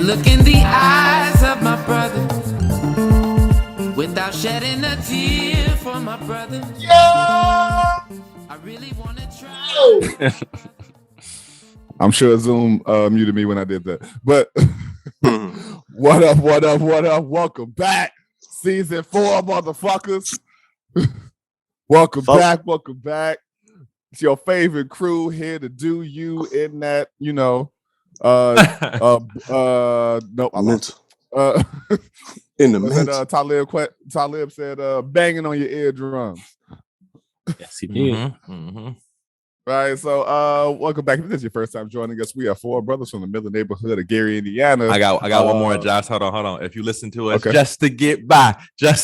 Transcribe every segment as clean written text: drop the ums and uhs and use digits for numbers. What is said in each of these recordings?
look in the eyes of my brother without shedding a tear for my brother. Yo! I really want to try. I'm sure Zoom muted me when I did that. But what up? Welcome back. Season 4, motherfuckers. Welcome back. It's your favorite crew here to do you in that, no, I lost it. In the mint. Talib said, banging on your eardrums. Yes, he did. Mm-hmm. Right, so welcome back. If this is your first time joining us, we are 4 brothers from the middle neighborhood of Gary, Indiana. I got one more, Josh. Hold on. If you listen to us, just to get by. All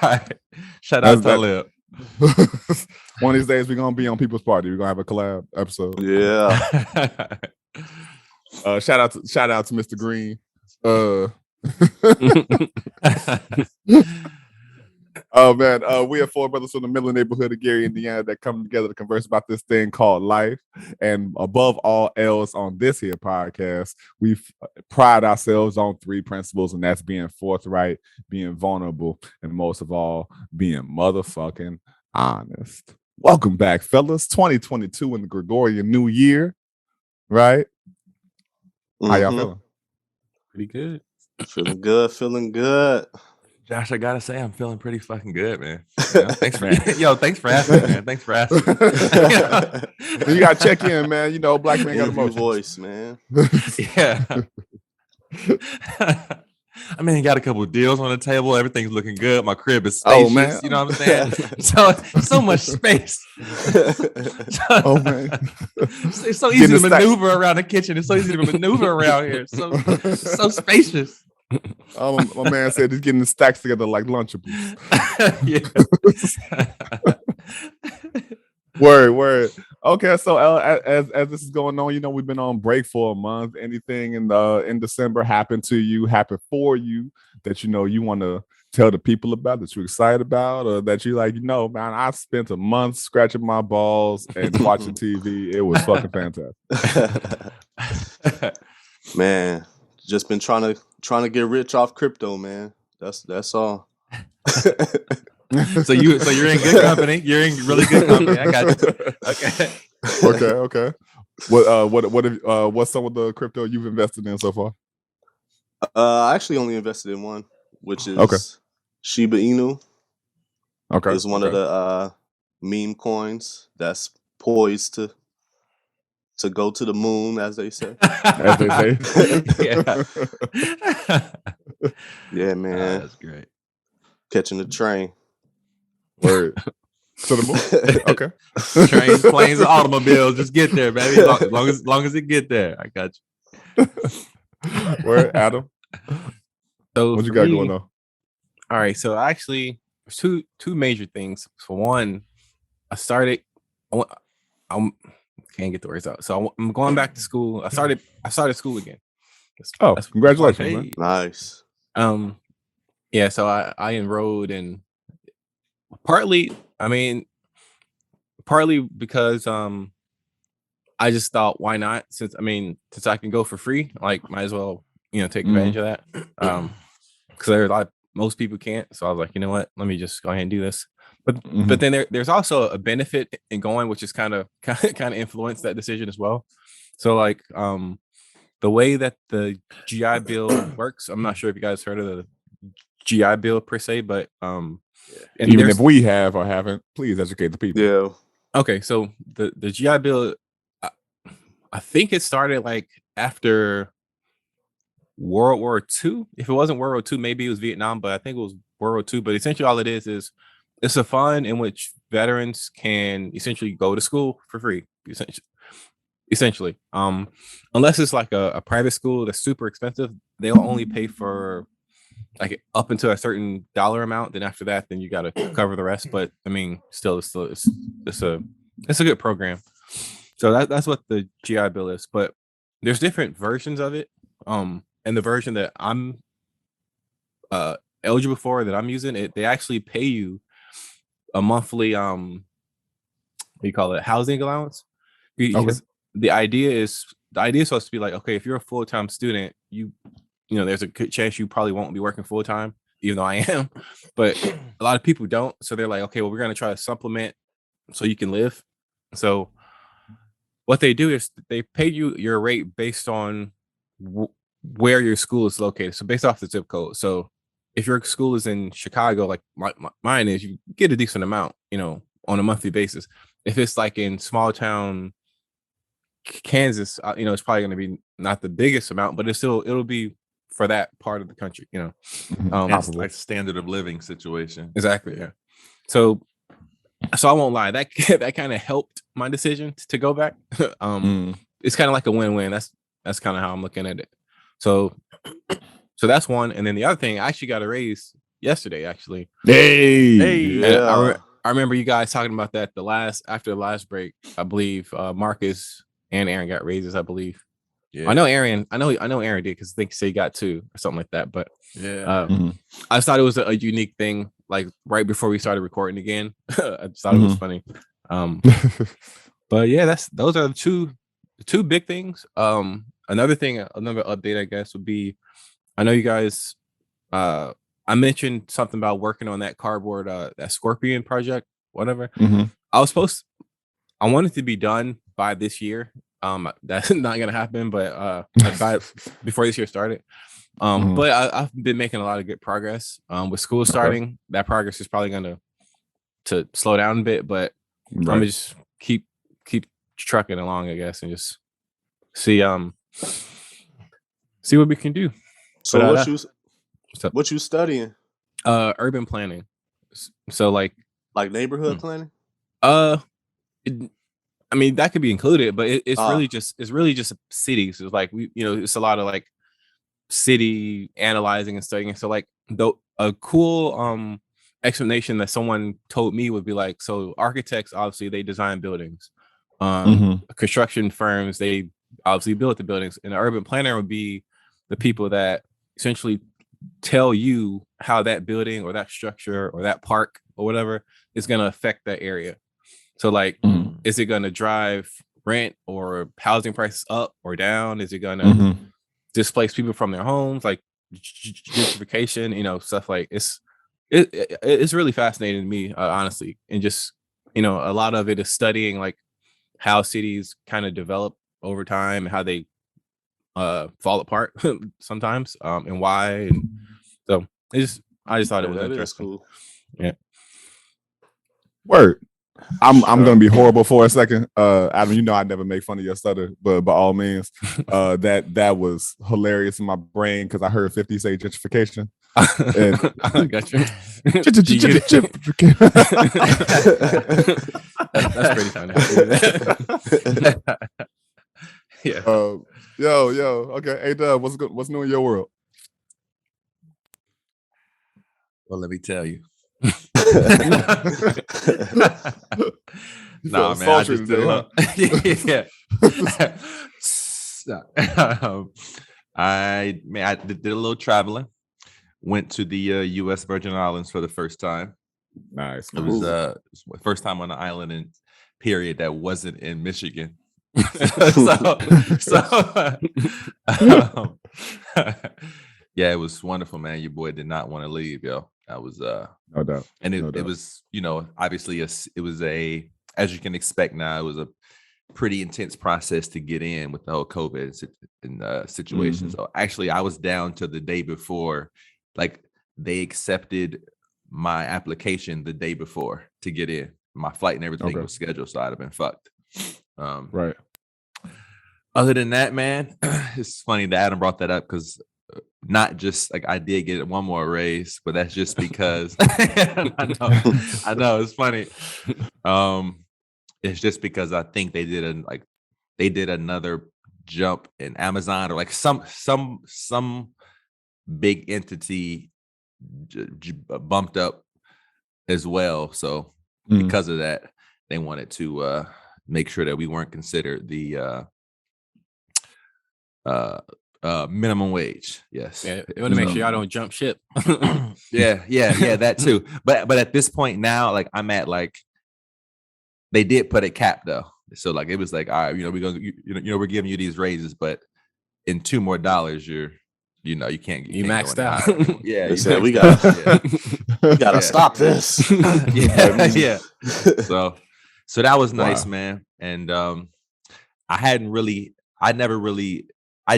right. Shout out to Talib. One of these days, we're gonna be on People's Party. We're gonna have a collab episode. Yeah. Shout out to Mr. Green. Oh man, we are 4 brothers from the middle neighborhood of Gary, Indiana, that come together to converse about this thing called life. And above all else, on this here podcast, we pride ourselves on 3 principles, and that's being forthright, being vulnerable, and most of all, being motherfucking honest. Welcome back, fellas. 2022 in the Gregorian New Year, right? How y'all feeling? Pretty good. Feeling good. Josh, I gotta say, I'm feeling pretty fucking good, man. Thanks for asking, man. Thanks for asking. You gotta check in, man. Black man got emotions. Voice, man. Yeah. I mean, got a couple of deals on the table. Everything's looking good. My crib is spacious. Oh, man. You know what I'm saying? so much space. Oh man, it's so easy to maneuver around the kitchen. It's so easy to maneuver around here. So spacious. My man said he's getting the stacks together like Lunchables. Word. Okay, so as this is going on, we've been on break for a month. Anything in December happened for you that you want to tell the people about, that you're excited about, or that you like? Man, I spent a month scratching my balls and watching TV. It was fucking fantastic. Man, just been trying to get rich off crypto, man. That's all. So you're in good company. You're in really good company. I got you. Okay. What's some of the crypto you've invested in so far? I actually only invested in one, which is Shiba Inu. Okay, it's one of the meme coins that's poised to go to the moon, as they say. Yeah, man. That's great. Catching the train. Word. To the moon. Okay. Trains, planes, and automobiles. Just get there, baby. Long as it get there. I got you. Word, Adam. So what you got going on? All right. So actually, there's two major things. For one, I can't get the words out. So I'm going back to school. I started school again. That's congratulations, man. Nice. Yeah. So I enrolled, and partly because I just thought, why not? Since I can go for free, like might as well take advantage of that. Because most people can't. So I was like, you know what? Let me just go ahead and do this. But then there's also a benefit in going, which is kind of influenced that decision as well. So like the way that the GI Bill works, I'm not sure if you guys heard of the GI Bill per se, but and even if we have or haven't, please educate the people. Yeah. Okay, so the GI Bill, I think it started like after World War II. If it wasn't World War II, maybe it was Vietnam, but I think it was World War II. But essentially all it is it's a fund in which veterans can essentially go to school for free, essentially. Unless it's like a private school that's super expensive, they'll only pay for like up until a certain dollar amount. Then after that, then you got to cover the rest. But still it's a good program. So that's what the GI Bill is. But there's different versions of it. And the version that I'm eligible for, that I'm using, they actually pay you a monthly housing allowance. the idea is supposed to be like, okay, if you're a full-time student, you know, there's a good chance you probably won't be working full-time, even though I am. But a lot of people don't. So they're like, okay, well, we're gonna try to supplement so you can live. So what they do is they pay you your rate based on where your school is located. So based off the zip code. So if your school is in Chicago, like mine is, you get a decent amount, you know, on a monthly basis. If it's like in small town Kansas, you know, it's probably going to be not the biggest amount, but it'll be for that part of the country, you know. It's like standard of living situation. Exactly. Yeah. So I won't lie, that kind of helped my decision to go back. It's kind of like a win-win. That's kind of how I'm looking at it. So that's one. And then the other thing, I actually got a raise yesterday, actually. Hey. Yeah. I remember you guys talking about that after the last break. I believe Marcus and Aaron got raises, I believe. Yeah. I know Aaron did, because I think he got 2 or something like that. But yeah, I just thought it was a unique thing. Like right before we started recording again, I just thought it was funny. But yeah, those are the two big things. Another update, I guess, would be, I know you guys. I mentioned something about working on that cardboard, that scorpion project, whatever. I wanted to be done by this year. That's not gonna happen, but before this year started. But I've been making a lot of good progress. With school starting, that progress is probably gonna to slow down a bit, but I'm gonna just keep trucking along, I guess, and just see what we can do. So But, what you studying? Urban planning. So like neighborhood planning? I mean, that could be included, but it's really just cities. It's like it's a lot of like city analyzing and studying. So like a cool explanation that someone told me would be like, so architects, obviously they design buildings. Construction firms, they obviously build the buildings, and an urban planner would be the people that essentially tell you how that building or that structure or that park or whatever is going to affect that area. So like, is it going to drive rent or housing prices up or down? Is it going to displace people from their homes? Like gentrification, stuff like it's really fascinating to me, honestly. And just, a lot of it is studying like how cities kind of develop over time and how they fall apart sometimes, and why. And so I just thought it was interesting. Cool. Yeah. Word. I'm gonna be horrible for a second. Adam, I never make fun of your stutter, but by all means, that was hilarious in my brain because I heard 50 say gentrification. And I got you. That's pretty funny. Yeah. Yo. Okay. Hey, Dub, what's new in your world? Well, let me tell you. Nah, man. I just yeah. I did a little traveling. Went to the U.S. Virgin Islands for the first time. Nice. It was my first time on an island in period that wasn't in Michigan. Yeah, it was wonderful, man. Your boy did not want to leave, yo. I was no doubt. And it was, obviously it was as you can expect now, it was a pretty intense process to get in with the whole COVID situation. So actually I was down to the day before, like they accepted my application the day before to get in. My flight and everything was scheduled, so I'd have been fucked. Right. Other than that, man, it's funny that Adam brought that up because not just like I did get one more raise, but that's just because I know it's funny. It's just because I think they did another jump in Amazon or like some big entity bumped up as well. So because of that, they wanted to make sure that we weren't considered the minimum wage. Yes. Yeah, you want to make sure y'all don't jump ship. yeah, that too. But at this point now, like I'm at like they did put a cap though. So like it was like, all right, we're gonna, we're giving you these raises, but in $2 more, you can't get You maxed out. Yeah, They you said, we maxed gotta Yeah. stop this. yeah. So that was nice, Wow. man. And I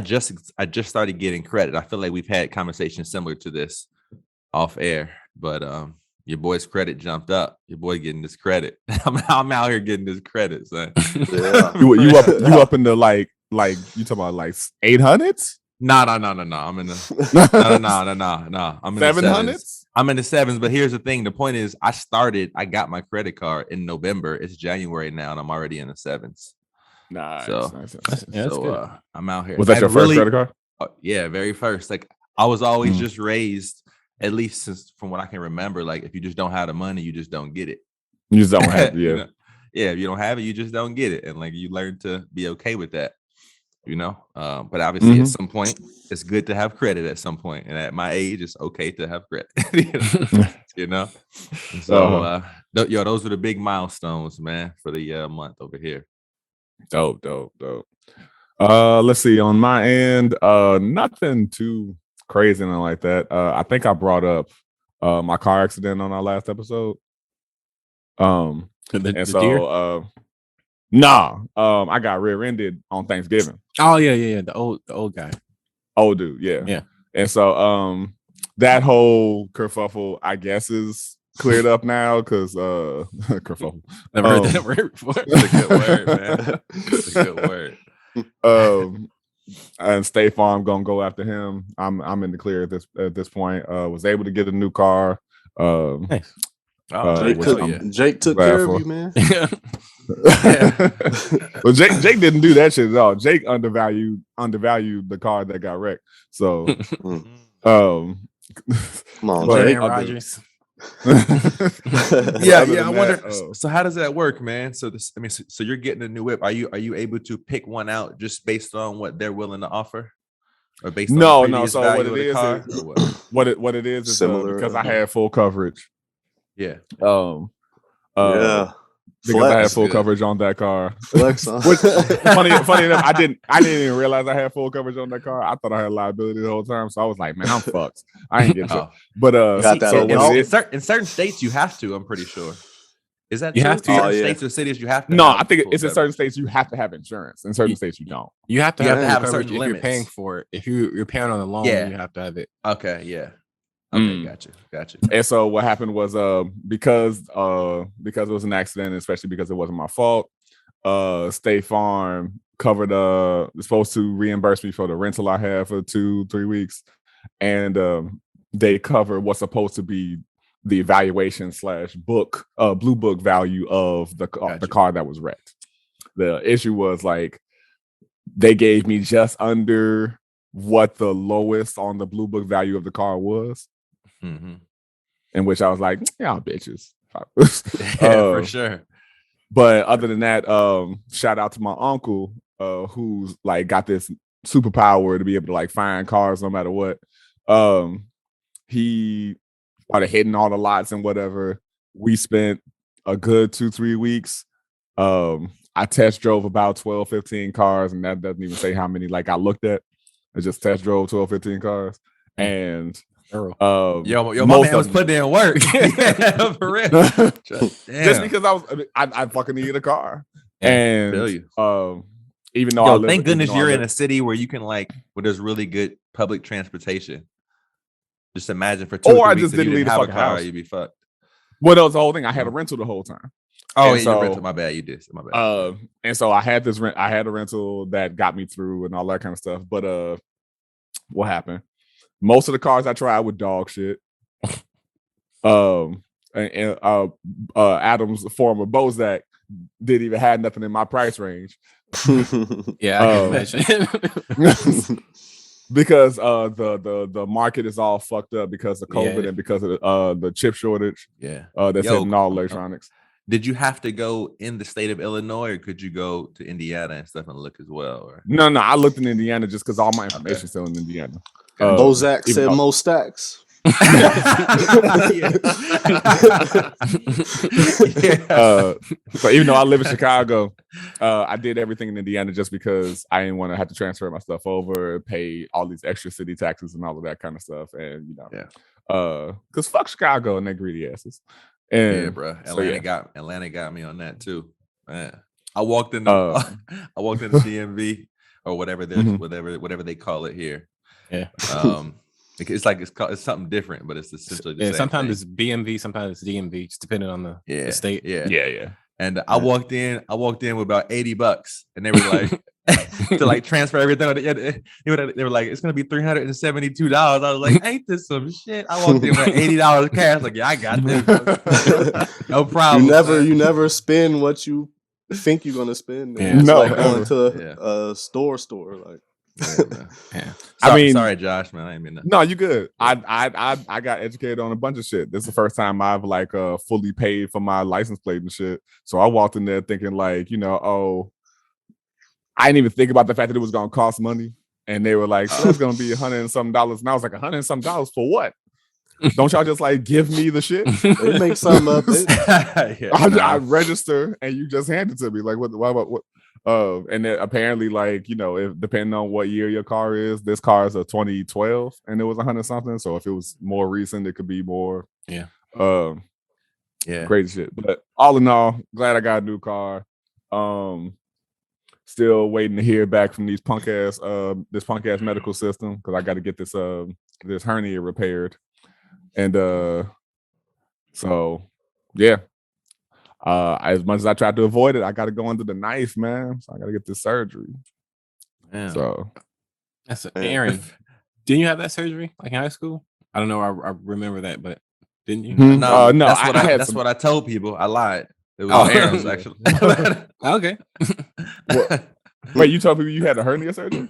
just started getting credit. I feel like we've had conversations similar to this off air, but your boy's credit jumped up. Your boy getting this credit. I'm out here getting this credit, son. Yeah. you up in the like you talking about like 800s? No. I'm in the no. I'm in the 700s. I'm in the 7s, but here's the thing. The point is, I got my credit card in November. It's January now, and I'm already in the 7s. Nice. So, nice. That's good. I'm out here. Was that And your first credit card? Yeah, very first. Like I was always just raised, at least since from what I can remember. Like if you just don't have the money, you just don't get it. You just don't have, yeah. Yeah, if you don't have it, you just don't get it, and like you learn to be okay with that. But obviously at some point it's good to have credit at some point, and at my age it's okay to have credit. So those are the big milestones, man, for the month over here. Dope. Let's see, on my end, nothing too crazy and like that. I think I brought up my car accident on our last episode. I got rear-ended on Thanksgiving. Oh yeah. The old guy. Old dude, yeah. And so that whole kerfuffle, I guess, is cleared up now because kerfuffle. Never heard that word before. It's a good word, man. It's a good word. And State Farm gonna go after him. I'm in the clear at this point. Was able to get a new car. Nice. Jake took care of you, man. Well, Jake didn't do that shit at all. Jake undervalued the car that got wrecked. So, Come on, Jake. Rogers. I wonder. So how does that work, man? So so you're getting a new whip. Are you able to pick one out just based on what they're willing to offer, or based on the previous So value what of it the is, car, or what it is Similar, because I had full coverage. Yeah. Yeah. Because I had full coverage on that car. Flex on. Which, funny enough, I didn't even realize I had full coverage on that car. I thought I had liability the whole time, so I was like, man, I'm fucked. I ain't get to. But Got that in certain states you have to. I'm pretty sure. Is that You true? have to. Certain states or cities you have to. no, have I think full it's in coverage. certain states you have to have insurance. In certain states you don't. You have to You have, have to have full certain coverage if limits. you're paying for it. If you're paying on the loan, Yeah. you have to have it. Okay. Yeah. Okay. Gotcha. And so what happened was because it was an accident, especially because it wasn't my fault, State Farm covered was supposed to reimburse me for the rental I had for 2-3 weeks, and they covered what's supposed to be the evaluation / book blue book value of the car that was wrecked. The issue was like they gave me just under what the lowest on the blue book value of the car was. Mm-hmm. In which I was like, y'all bitches. For sure. But other than that, shout out to my uncle who's like got this superpower to be able to like find cars no matter what. He started hitting all the lots and whatever. We spent a good 2-3 weeks. I test drove about 12-15 cars, and that doesn't even say how many like I looked at. I just test drove 12-15 cars. And Yo, my man was putting in work. For real. Just because I fucking needed a car. And even though thank goodness you're in a city where you can where there's really good public transportation. Just imagine for 2 or 3 I weeks just if you didn't leave the have a fucking car, house. you'd be fucked. Well, that was the whole thing. I had a rental the whole time. Oh, and yeah, you rental. My bad. You did. My bad. And so I had a rental that got me through and all that kind of stuff. But what happened? Most of the cars I tried were dog shit. Adam's former Bozak didn't even have nothing in my price range. Yeah, I can imagine. Because the market is all fucked up because of COVID and because of the chip shortage. Yeah, that's hitting all electronics. Did you have to go in the state of Illinois, or could you go to Indiana and stuff and look as well? Or? No, I looked in Indiana just because all my information is still in Indiana. Bozak said most stacks. So even though I live in Chicago, I did everything in Indiana just because I didn't want to have to transfer my stuff over, pay all these extra city taxes and all of that kind of stuff. And because fuck Chicago and their greedy asses. And yeah, bro. Atlanta got me on that too. Man. I walked in the DMV or whatever whatever they call it here. Yeah. It's like it's something different, but it's essentially the same sometimes thing. it's BMV, sometimes it's DMV, just depending on the state. Yeah. And I walked in with about $80, and they were like to like transfer everything. They were like, it's gonna be $372. I was like, ain't this some shit? I walked in with $80 cash. Like, yeah, I got this. No problem. You never spend what you think you're gonna spend. Yeah. It's No, like going to a store like. Yeah. Sorry, Josh, man. I didn't mean that. No, you good. I got educated on a bunch of shit. This is the first time I've like fully paid for my license plate and shit. So I walked in there thinking like, I didn't even think about the fact that it was gonna cost money. And they were like, so it's gonna be $100 and some. And I was like, $100 and some for what? Don't y'all just like give me the shit? They make something up. I register and you just hand it to me. Like what? And then apparently, like, if depending on what year your car is, this car is a 2012 and it was 100 something. So if it was more recent, it could be more. Yeah. Crazy shit. But all in all, glad I got a new car. Still waiting to hear back from this punk ass medical system because I got to get this hernia repaired. And so yeah. As much as I tried to avoid it, I got to go under the knife, man. So I got to get this surgery. Yeah. So that's Aaron. Didn't you have that surgery like in high school? I don't know. I remember that, but didn't you? No, no. That's what I told people. I lied. It was Aaron's actually. Okay. Wait, you told people you had a hernia surgery?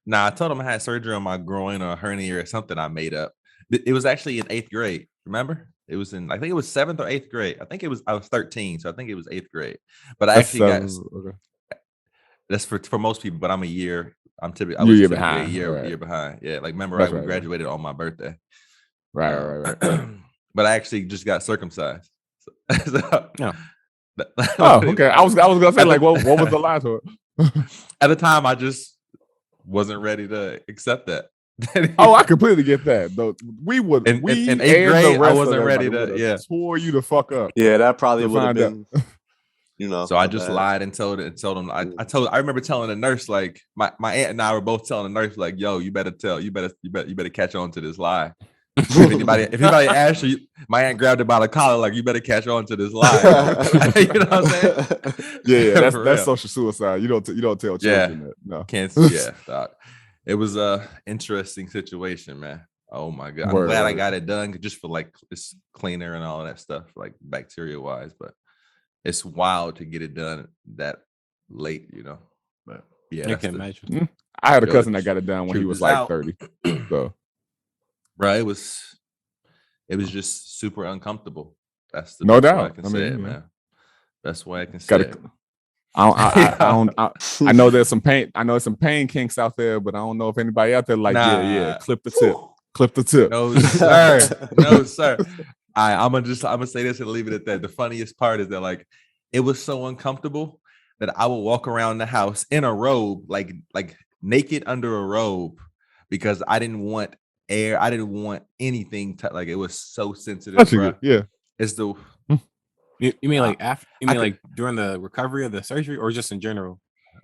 Nah, I told them I had surgery on my groin or a hernia or something I made up. It was actually in 8th grade. Remember? It was I think it was 7th or 8th grade. I was 13, so I think it was 8th grade. But I actually got that's for most people. But I'm a year. I'm typically I was year behind. behind. Year behind. Yeah, like remember we graduated on my birthday. Right. But I actually just got circumcised. No. Okay. I was gonna say like what was the lie to it? At the time, I just wasn't ready to accept that. I completely get that. Though in 8th grade, I wasn't ready to tore you the fuck up. Yeah, that probably would have been. So I just lied and told them. I remember telling the nurse, like my aunt and I were both telling the nurse, like, yo, you better catch on to this lie. If anybody asks you, my aunt grabbed it by the collar, like, you better catch on to this lie. You know what I'm saying? Yeah, that's social suicide. You don't tell children that. No. Can't. Yeah, dog. It was a interesting situation, man. Oh my god, I'm glad I got it done just for like it's cleaner and all of that stuff, like bacteria wise. But it's wild to get it done that late, But yeah, I can imagine. I had a cousin that got it done when he was like 30. So, right, it was just super uncomfortable. That's the no best way doubt. I can say it, man. Best way I can say it. I know there's some pain. I know there's some pain kinks out there, but I don't know if anybody out there like, yeah, clip the tip. Clip the tip. No, sir. No, sir. I'm gonna say this and leave it at that. The funniest part is that like it was so uncomfortable that I would walk around the house in a robe, like naked under a robe, because I didn't want air. I didn't want anything like it was so sensitive. Yeah. It's the You mean like after? You mean like during the recovery of the surgery, or just in general?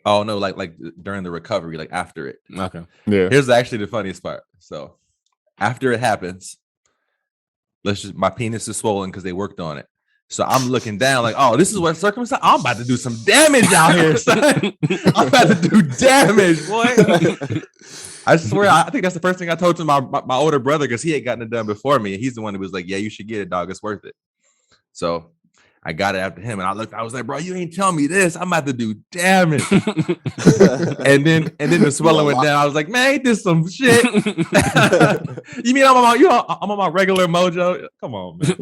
Oh no, like during the recovery, like after it. Okay. Yeah. Here's actually the funniest part. So after it happens, my penis is swollen because they worked on it. So I'm looking down like, oh, this is what circumcised. I'm about to do some damage out here, son. I'm about to do damage, boy. I swear, I think that's the first thing I told to my older brother because he had gotten it done before me. He's the one who was like, yeah, you should get it, dog. It's worth it. So I got it after him, and I was like, bro, you ain't telling me this. I'm about to do damage. and then the swelling went down. I was like, man, ain't this some shit? You mean I'm on my regular mojo? Come on, man.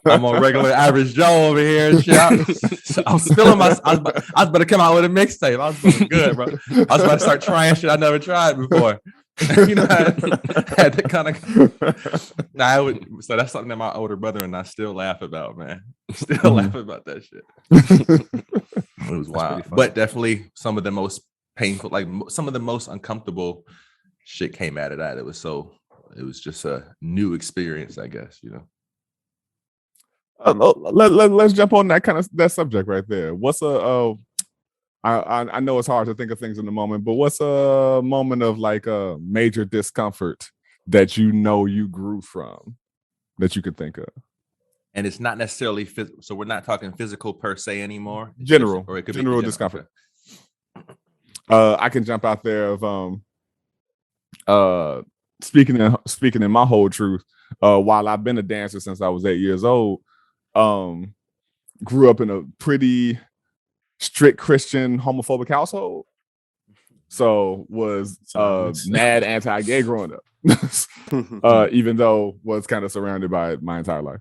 I'm on regular average Joe over here and shit. I'm spilling I was about to come out with a mixtape. I was feeling good, bro. I was about to start trying shit I never tried before. You know, I had to kind of. I would. So that's something that my older brother and I still laugh about, man. Still laugh about that shit. It was wild, but definitely some of the most painful, like some of the most uncomfortable shit came out of that. It was just a new experience, I guess. You know. Let's jump on that subject right there. What's I know it's hard to think of things in the moment, but what's a moment of like a major discomfort that you grew from that you could think of? And it's not necessarily so we're not talking physical per se anymore. It's General, or it could general be discomfort. I can jump out there of speaking in my whole truth. While I've been a dancer since I was 8 years old, grew up in a pretty strict Christian homophobic household. So was mad anti-gay growing up. Even though was kind of surrounded by it my entire life.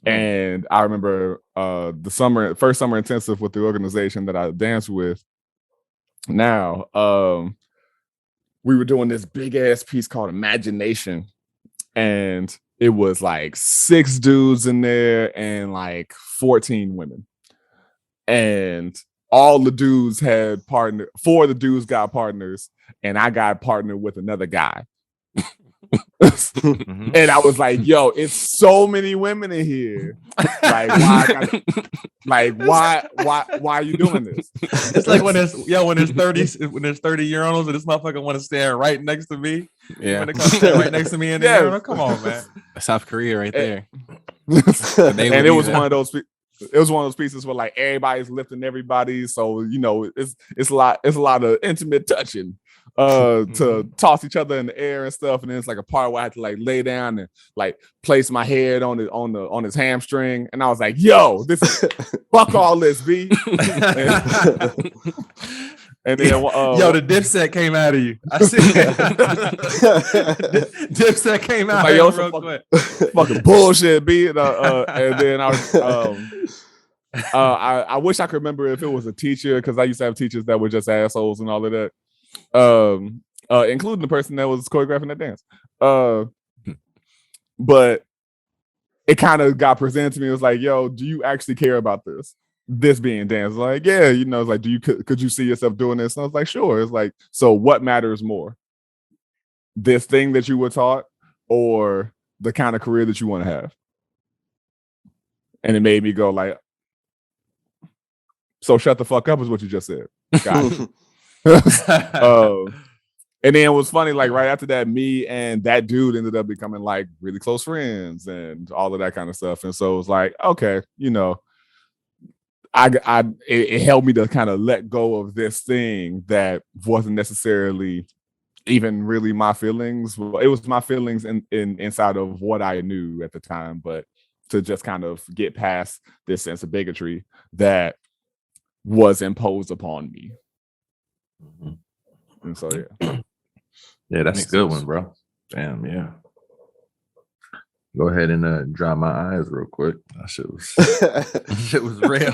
And I remember the first summer intensive with the organization that I danced with now, we were doing this big ass piece called Imagination, and it was like 6 dudes in there and like 14 women. And all the dudes had 4 of the dudes got partners, and I got partnered with another guy. And I was like, yo, it's so many women in here. Like, why are you doing this? It's like when there's 30-year-olds and this motherfucker want to stand right next to me. Yeah. When it comes stand right next to me in the urinal. Come on, man. South Korea right there. And it was one of those. It was one of those pieces where like everybody's lifting everybody, so you know it's a lot of intimate touching to toss each other in the air and stuff, and then it's like a part where I had to like lay down and like place my head on his hamstring, and I was like, yo, this is fuck all this, B. And then the Dipset came out of you. I see it. Dipset came out like, of you real quick. Fucking bullshit, B. And then I wish I could remember if it was a teacher, because I used to have teachers that were just assholes and all of that, including the person that was choreographing that dance. But it kind of got presented to me. It was like, yo, do you actually care about this being dance? Like, yeah, you know, it's like, could you see yourself doing this? And I was like, sure. It's like, so what matters more, this thing that you were taught or the kind of career that you want to have? And it made me go like, so shut the fuck up is what you just said. Got it. And then it was funny, like right after that, me and that dude ended up becoming like really close friends and all of that kind of stuff. And so it was like, okay, you know, it helped me to kind of let go of this thing that wasn't necessarily even really my feelings. It was my feelings in inside of what I knew at the time, but to just kind of get past this sense of bigotry that was imposed upon me. And so yeah, that's a good one, bro. Damn, yeah. Go ahead and dry my eyes real quick. That shit was real.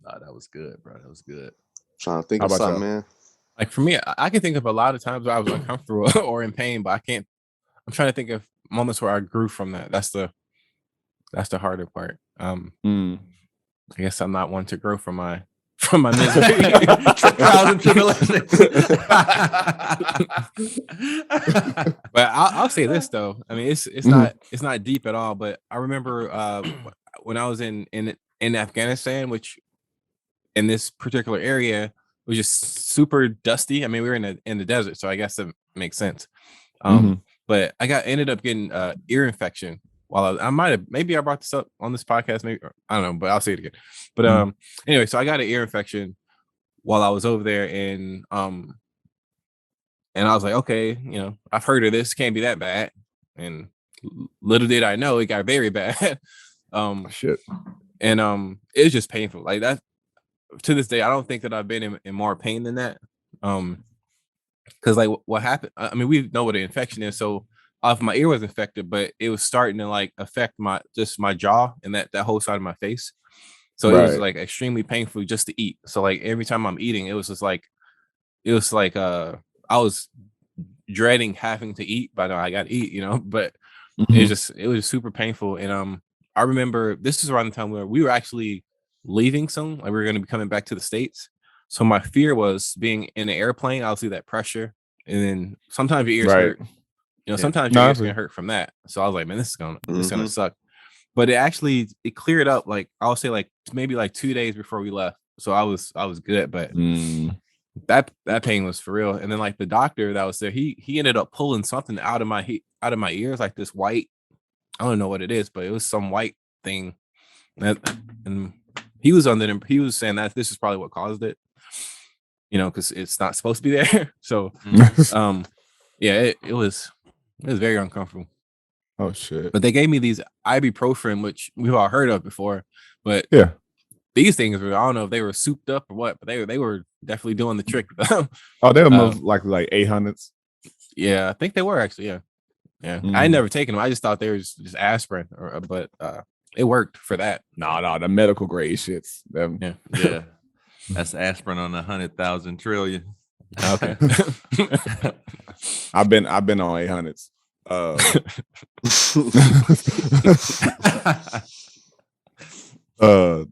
Nah, that was good, bro. That was good. Trying to think of something, man. Like for me, I can think of a lot of times where I was uncomfortable or in pain, but I can't. I'm trying to think of moments where I grew from that. That's the harder part. I guess I'm not one to grow from my misery, trials and tribulations. But I'll say this though. I mean, it's not deep at all. But I remember when I was in Afghanistan, which in this particular area was just super dusty. I mean, we were in the desert, so I guess that makes sense. But I ended up getting ear infection. While maybe I brought this up on this podcast, maybe I don't know, but I'll say it again. But anyway, so I got an ear infection while I was over there, and I was like, okay, you know, I've heard of this, can't be that bad. And little did I know, it got very bad. shit. And it was just painful. Like that to this day, I don't think that I've been in more pain than that. Because like what happened? I mean, we know what an infection is, so. My ear was infected, but it was starting to like affect my jaw and that whole side of my face. So it was Right. like extremely painful just to eat. So like every time I'm eating, it was like I was dreading having to eat, but no, I got to eat, but Mhm. it was super painful. And I remember this is around the time where we were actually leaving soon, like we were going to be coming back to the States. So my fear was being in an airplane. I'll see that pressure, and then sometimes your ears Right. hurt. Yeah. Sometimes your No, I ears see. can hurt from that. So I was like, man, this is gonna Mm-hmm. suck. But it cleared up. Like I'll say, like maybe like 2 days before we left. So I was good, but Mm. that pain was for real. And then like the doctor that was there, he ended up pulling something out of my ears, like this white. I don't know what it is, but it was some white thing. And he was saying that this is probably what caused it. Because it's not supposed to be there. So yeah, it was very uncomfortable. Oh shit. But they gave me these ibuprofen, which we've all heard of before. But Yeah. these things were, I don't know if they were souped up or what, but they were definitely doing the trick. Oh, they were most likely like 800s. Yeah, I think they were actually. Yeah. I ain't Mhm. never taken them. I just thought they were just aspirin, but it worked for that. No, the medical grade shits. Them. Yeah. Yeah. That's aspirin on 100,000 trillion. Okay. I've been on 800s.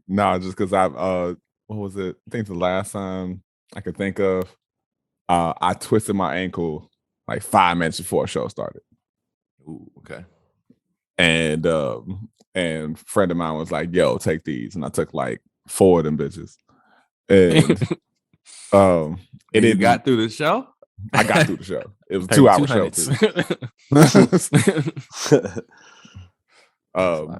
Nah, just because I've what was it? I think the last time I could think of, I twisted my ankle like 5 minutes before a show started. Ooh, okay. And a friend of mine was like, yo, take these. And I took like 4 of them bitches. And And you got through the show? I got through the show. It was a 2-hour show too.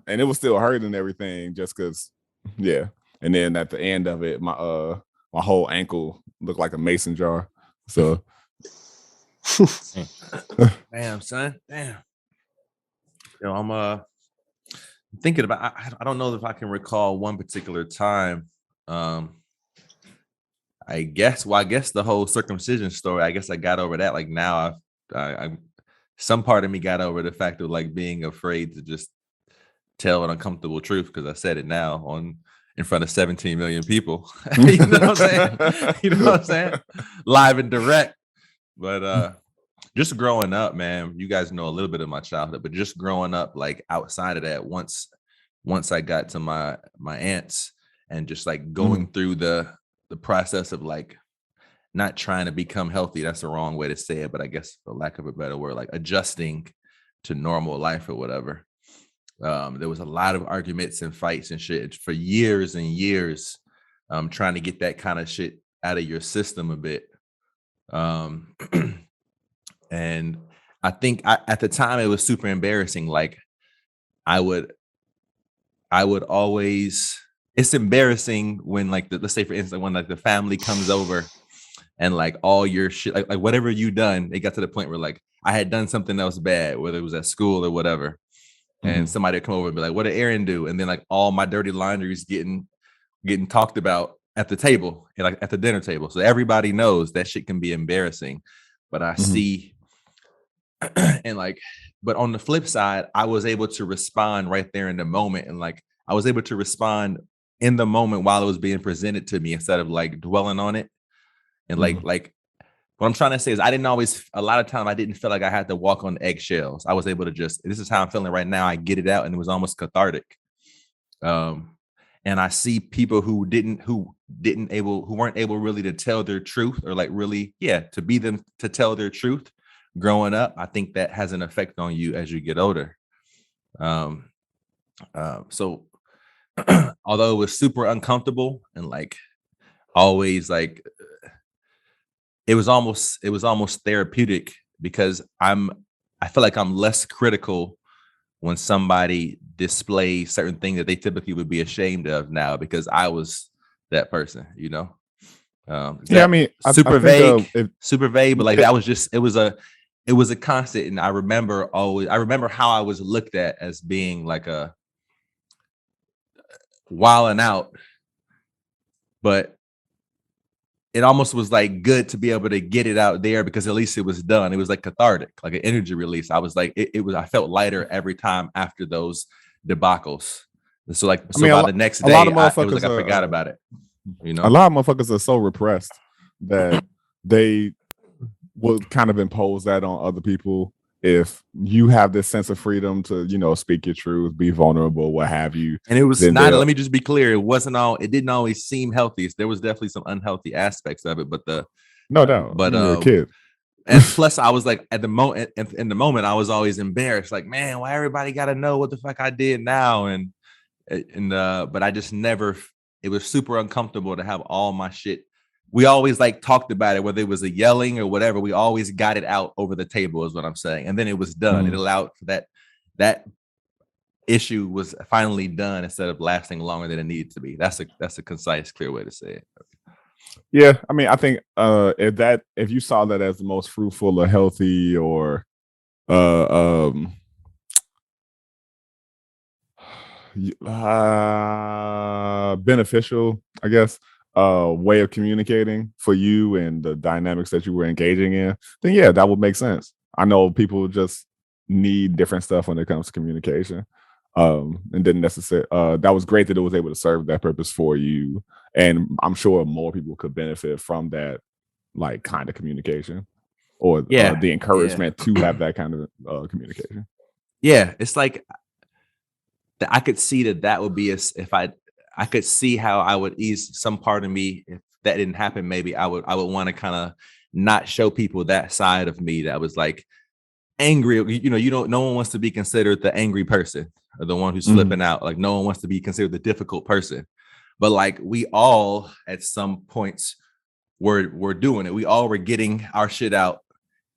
And it was still hurting and everything just because, yeah. And then at the end of it, my whole ankle looked like a mason jar. So Damn, son. Damn. I'm thinking about I don't know if I can recall one particular time. I guess the whole circumcision story, I guess I got over that. Like now I some part of me got over the fact of like being afraid to just tell an uncomfortable truth because I said it now in front of 17 million people. You know what I'm saying? You know what I'm saying? Live and direct. But just growing up, man, you guys know a little bit of my childhood, but just growing up like outside of that, once I got to my aunts and just like going through the process of like not trying to become healthy, that's the wrong way to say it, but I guess for lack of a better word, like adjusting to normal life or whatever. There was a lot of arguments and fights and shit for years and years, trying to get that kind of shit out of your system a bit. And I think at the time it was super embarrassing. Like I would always, it's embarrassing when like let's say for instance, when like the family comes over and like all your shit, like whatever you done, it got to the point where like I had done something else bad, whether it was at school or whatever. And somebody would come over and be like, what did Aaron do? And then like all my dirty laundry is getting talked about at the table, like at the dinner table. So everybody knows that shit can be embarrassing. But I see and like, but on the flip side, I was able to respond right there in the moment. And like, I was able to respond in the moment while it was being presented to me instead of like dwelling on it. And like what I'm trying to say is a lot of time I didn't feel like I had to walk on eggshells. I was able to just, this is how I'm feeling right now. I get it out and it was almost cathartic. And I see people who weren't able really to tell their truth or like really, to be them to tell their truth growing up. I think that has an effect on you as you get older. So although it was super uncomfortable and like always like, it was almost therapeutic because I feel like I'm less critical when somebody displays certain things that they typically would be ashamed of now because I was that person, you know? I mean, super I think, vague, but like that was just, it was a constant. And I remember how I was looked at as being like a wilding out, but it almost was like good to be able to get it out there because at least it was done. It was like cathartic, like an energy release. I was like, I felt lighter every time after those debacles So like, I mean, by the next a lot day, of it was motherfuckers like I forgot are, about it. You a know, lot of motherfuckers are so repressed that they will kind of impose that on other people. If you have this sense of freedom to, you know, speak your truth, be vulnerable, what have you, and it was then not. they'll Let me just be clear. It wasn't all. It didn't always seem healthy. There was definitely some unhealthy aspects of it. But no doubt. but You're a kid. and plus, I was like, at the moment, in the moment, I was always embarrassed. Like, man, why everybody got to know what the fuck I did now? And but I just never. It was super uncomfortable to have all my shit. We always like talked about it, whether it was a yelling or whatever. We always got it out over the table, is what I'm saying. And then it was done. It allowed for that issue was finally done instead of lasting longer than it needed to be. That's a concise, clear way to say it. Yeah, I mean, I think if you saw that as the most fruitful or healthy or beneficial, I guess, way of communicating for you and the dynamics that you were engaging in, then yeah, that would make sense. I know people just need different stuff when it comes to communication. And didn't necessarily that was great that it was able to serve that purpose for you. And I'm sure more people could benefit from that like kind of communication or the encouragement to have that kind of communication. Yeah, it's like I could see that would be if I could see how I would ease some part of me. If that didn't happen, maybe I would want to kind of not show people that side of me that was like angry. You know, no one wants to be considered the angry person or the one who's flipping out. Like no one wants to be considered the difficult person. But like we all at some points were doing it. We all were getting our shit out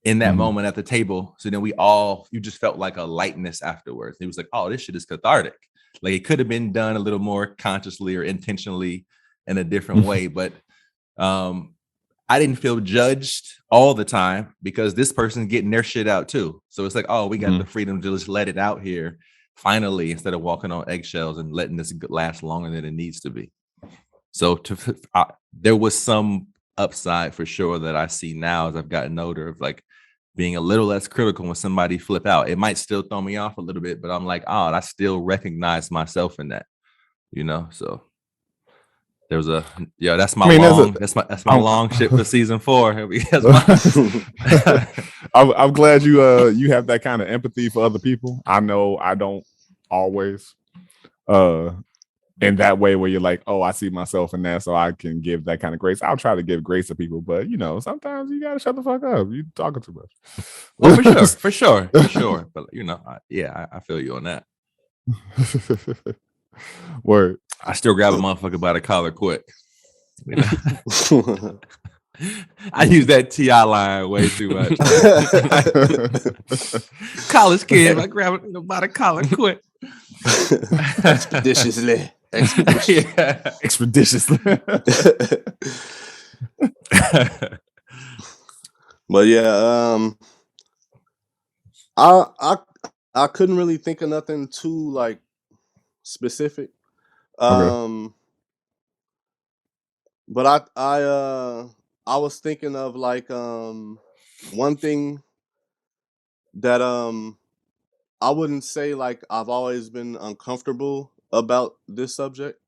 in that moment at the table. So then you just felt like a lightness afterwards. It was like, oh, this shit is cathartic. Like it could have been done a little more consciously or intentionally in a different way. But I didn't feel judged all the time because this person's getting their shit out too. So it's like, oh, we got the freedom to just let it out here finally, instead of walking on eggshells and letting this last longer than it needs to be. So there was some upside for sure that I see now as I've gotten older of like being a little less critical when somebody flip out. It might still throw me off a little bit, but I'm like, oh, I still recognize myself in that, you know? So there was that's my that's my long shit for season 4. I'm glad you have that kind of empathy for other people. I know I don't always in that way where you're like, oh, I see myself in that, so I can give that kind of grace. I'll try to give grace to people, but you know, sometimes you gotta shut the fuck up. You talking too much. Well, for sure. But you know, I feel you on that. Word. I still grab a motherfucker by the collar quick. You know? I use that T.I. line way too much. College kid, I grab it by the collar quick. Expeditiously. Expeditiously. But yeah, I couldn't really think of nothing too like specific. Okay. But I was thinking of like one thing that I wouldn't say like I've always been uncomfortable about this subject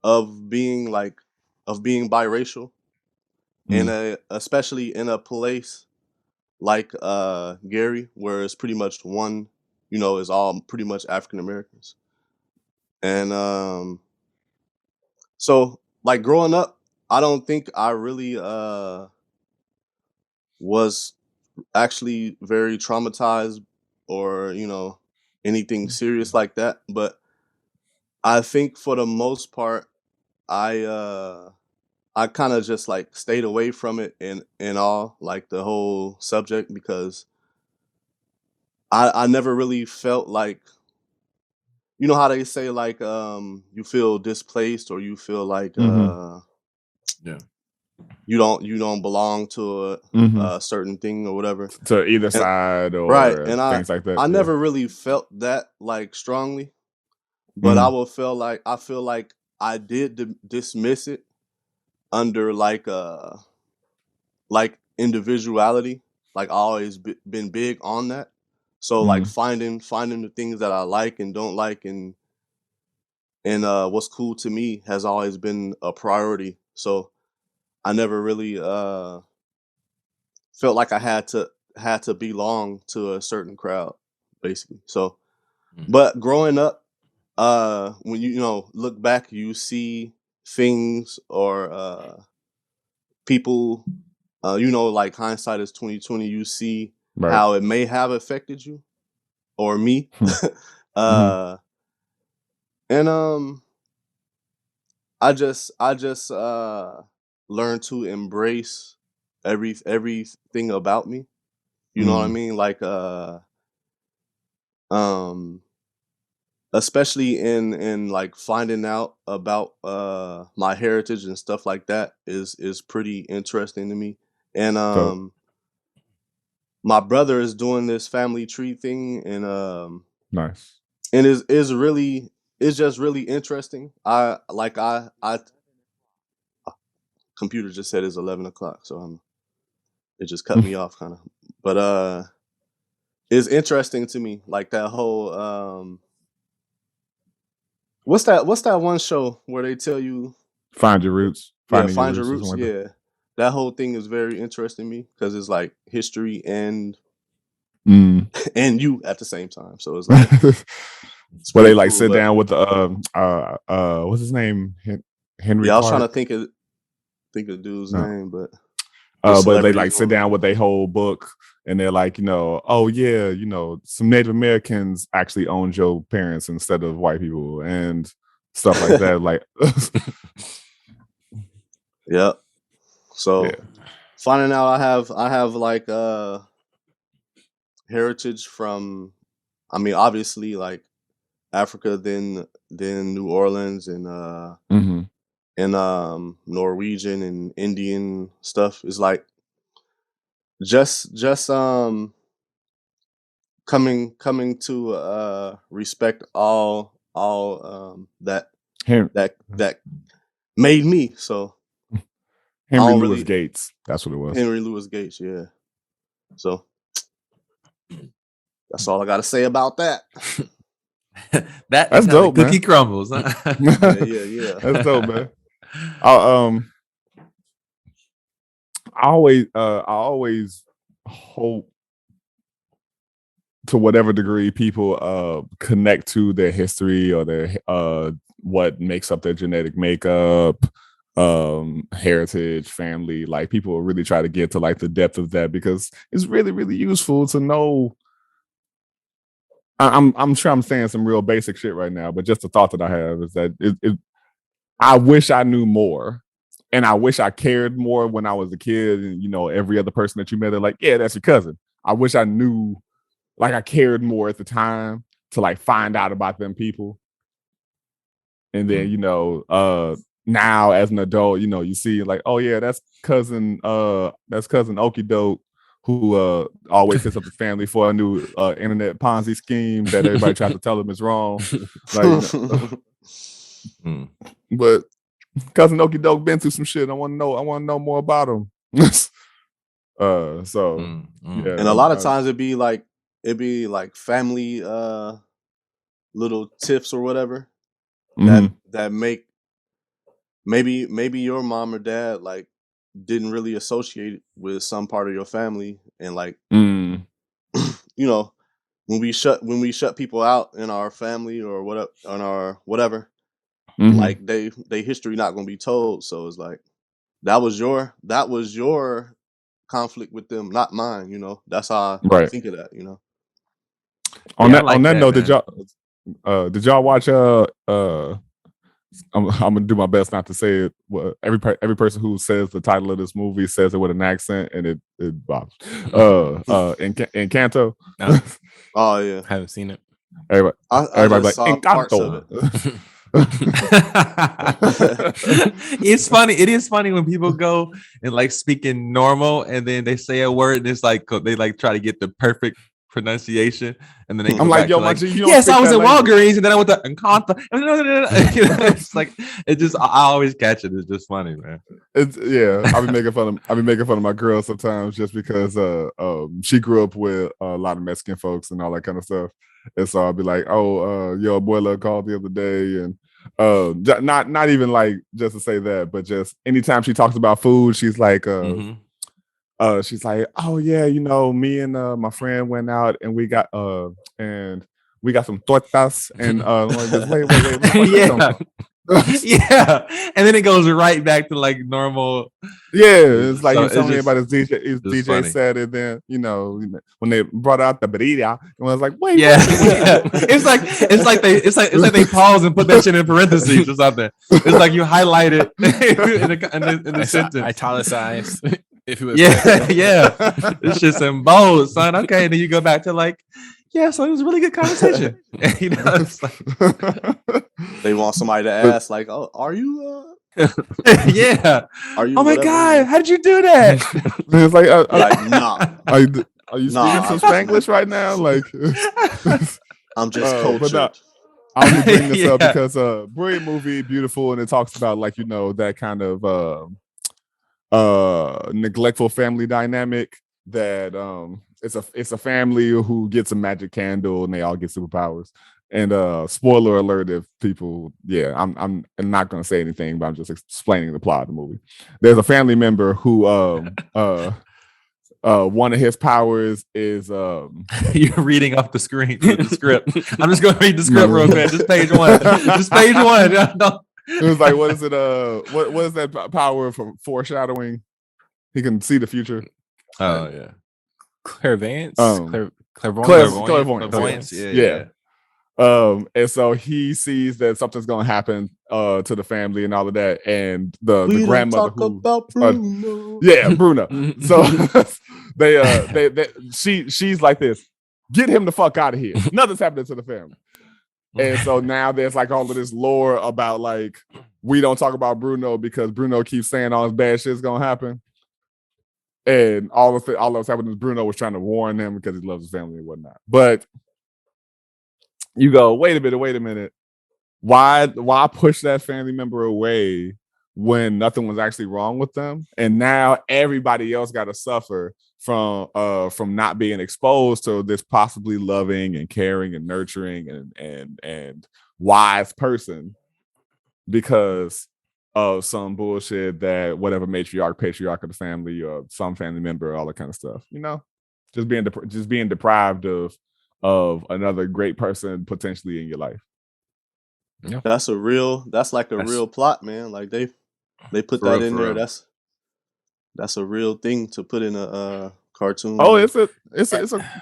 of being biracial especially in a place like Gary, where it's pretty much one, you know, is all pretty much African Americans. And so like growing up, I don't think I really was actually very traumatized or, you know, anything serious like that. But I think for the most part, I kind of just like stayed away from it in all like the whole subject because I never really felt like, you know how they say like you feel displaced or you feel like Yeah. you don't belong to a certain thing or whatever. To either side or Right. And things like that. I never really felt that like strongly, but I feel like I did dismiss it under like individuality. Like I always been big on that. So like finding the things that I like and don't like and and what's cool to me has always been a priority. So I never really felt like I had to belong to a certain crowd, basically. So, but growing up, when you know look back, you see things or people, you know, like hindsight is 2020. You see Right. how it may have affected you or me, Mhm. and I just learned to embrace everything about me. You know what I Mm. mean? Like um especially in like finding out about my heritage and stuff like that is pretty interesting to me. And So my brother is doing this family tree thing nice. and is really it's just really interesting. I computer just said it's 11 o'clock, so it just cut me off kind of. But it's interesting to me, like that whole what's that one show where they tell you, Find your roots. yeah, Finding your find your roots or roots. something like Yeah, that whole thing is very interesting to me because it's like history and that. Mm. and you at the same time. So it's like it's Where they pretty like cool. sit But down with the what's his name? Henry yeah, I was trying to Clark. think of the dude's No. name, but the But they celebrities like sit on there. down with their whole book and they're like, you know, oh yeah, you know, some Native Americans actually owned your parents instead of white people and stuff like that. Like, Yep. So yeah. finding out I have like heritage from, I mean, obviously like Africa, then New Orleans Mm-hmm. and Norwegian and Indian stuff. Is like just coming to respect all that Henry, that made me. So I Henry don't Louis really Gates. That's what it was. Henry Louis Gates, yeah. So that's all I got to say about that. That That's is how the dope, man. cookie crumbles. Huh? Yeah. That's dope, man. I I always hope to whatever degree people connect to their history or their what makes up their genetic makeup, heritage, family. Like people will really try to get to like the depth of that because it's really, really useful to know. I'm sure I'm saying some real basic shit right now, but just the thought that I have is that I wish I knew more. And I wish I cared more when I was a kid. And you know, every other person that you met, they're like, yeah, that's your cousin. I wish I knew, like I cared more at the time to like find out about them people. And then, you know, now as an adult, you know, you see like, oh yeah, that's cousin Okie Doke who always hits up the family for a new internet Ponzi scheme that everybody tries to tell him is wrong. Like, you know, but cousin Okie Doke been through some shit. I want to know more about him. So yeah, And a lot of times it'd be like family little tips or whatever that make maybe your mom or dad like didn't really associate with some part of your family, and like you know, when we shut people out in our family or whatever on our whatever, like they history not gonna be told. So it's like that was your conflict with them, not mine. You know, that's how I right. think of that. You know. On Yeah, I that like that, note, man. did y'all watch I'm gonna do my best not to say it. Well, every person who says the title of this movie says it with an accent, and it bops. Encanto. No, Oh yeah, I haven't seen it. I Everybody just like saw parts of Encanto. it. It's funny. It is funny when people go and like speaking normal, and then they say a word, and it's like they like try to get the perfect pronunciation, and then they I'm go like, back yo, to my like, G, you don't yes, speak I was that in language. Walgreens, and then I went to Encanto. It's like it just I always catch it. It's just funny, man. It's yeah. I've been making fun of my girl sometimes just because she grew up with a lot of Mexican folks and all that kind of stuff. And so I'll be like, oh, your abuela called the other day and Not even like just to say that, but just anytime she talks about food, she's like, oh yeah, me and my friend went out and we got some tortas and like this. Wait, what the fuck that come Yeah. from? Yeah, and then it goes right back to like normal. Yeah, it's like So he it's telling me just- about his DJ funny. set, and then when they brought out the birria, and I was like, wait, Yeah, what? it's like they pause and put that shit in parentheses or something. It's like you highlight it in the It's sentence. italicized. If it was Yeah. It's just in bold, son. Okay, and then you go back to like, yeah, so it was a really good conversation. It's like, They want somebody to ask, like, "Oh, are you? yeah. Are you? Oh my whatever?" god, how did you do that? It's like, Like, nah, are you speaking Nah, some Spanglish right now? Like, I'm just but cultured. no, I only bring this up Yeah. because brilliant movie, beautiful, and it talks about like that kind of neglectful family dynamic that it's a family who gets a magic candle and they all get superpowers. And spoiler alert if people, I'm not gonna say anything, but I'm just explaining the plot of the movie. There's a family member who one of his powers is You're reading off the screen the script. I'm just gonna read the script real quick. Just page one. Just page one. No. it was like, what is it? What is that power from foreshadowing? He can see the future. Oh yeah. Clairvoyance. Clairvoyance. Yeah. And so he sees that something's gonna happen to the family and all of that, and the We don't grandmother talk about Bruno. Bruno. So she's like this, get him the fuck out of here. Nothing's happening to the family. And so now there's like all of this lore about like we don't talk about Bruno because Bruno keeps saying all this bad shit's gonna happen. And all that's happening is Bruno was trying to warn them because he loves his family and whatnot. But you go, wait a minute. Why push that family member away when nothing was actually wrong with them? And now everybody else got to suffer from not being exposed to this possibly loving and caring and nurturing and wise person because of some bullshit that whatever patriarch of the family or some family member, all that kind of stuff, just being deprived of another great person potentially in your life. Yeah. That's like a real plot, man. Like they put that in there. That's a real thing to put in a cartoon. Oh, it's a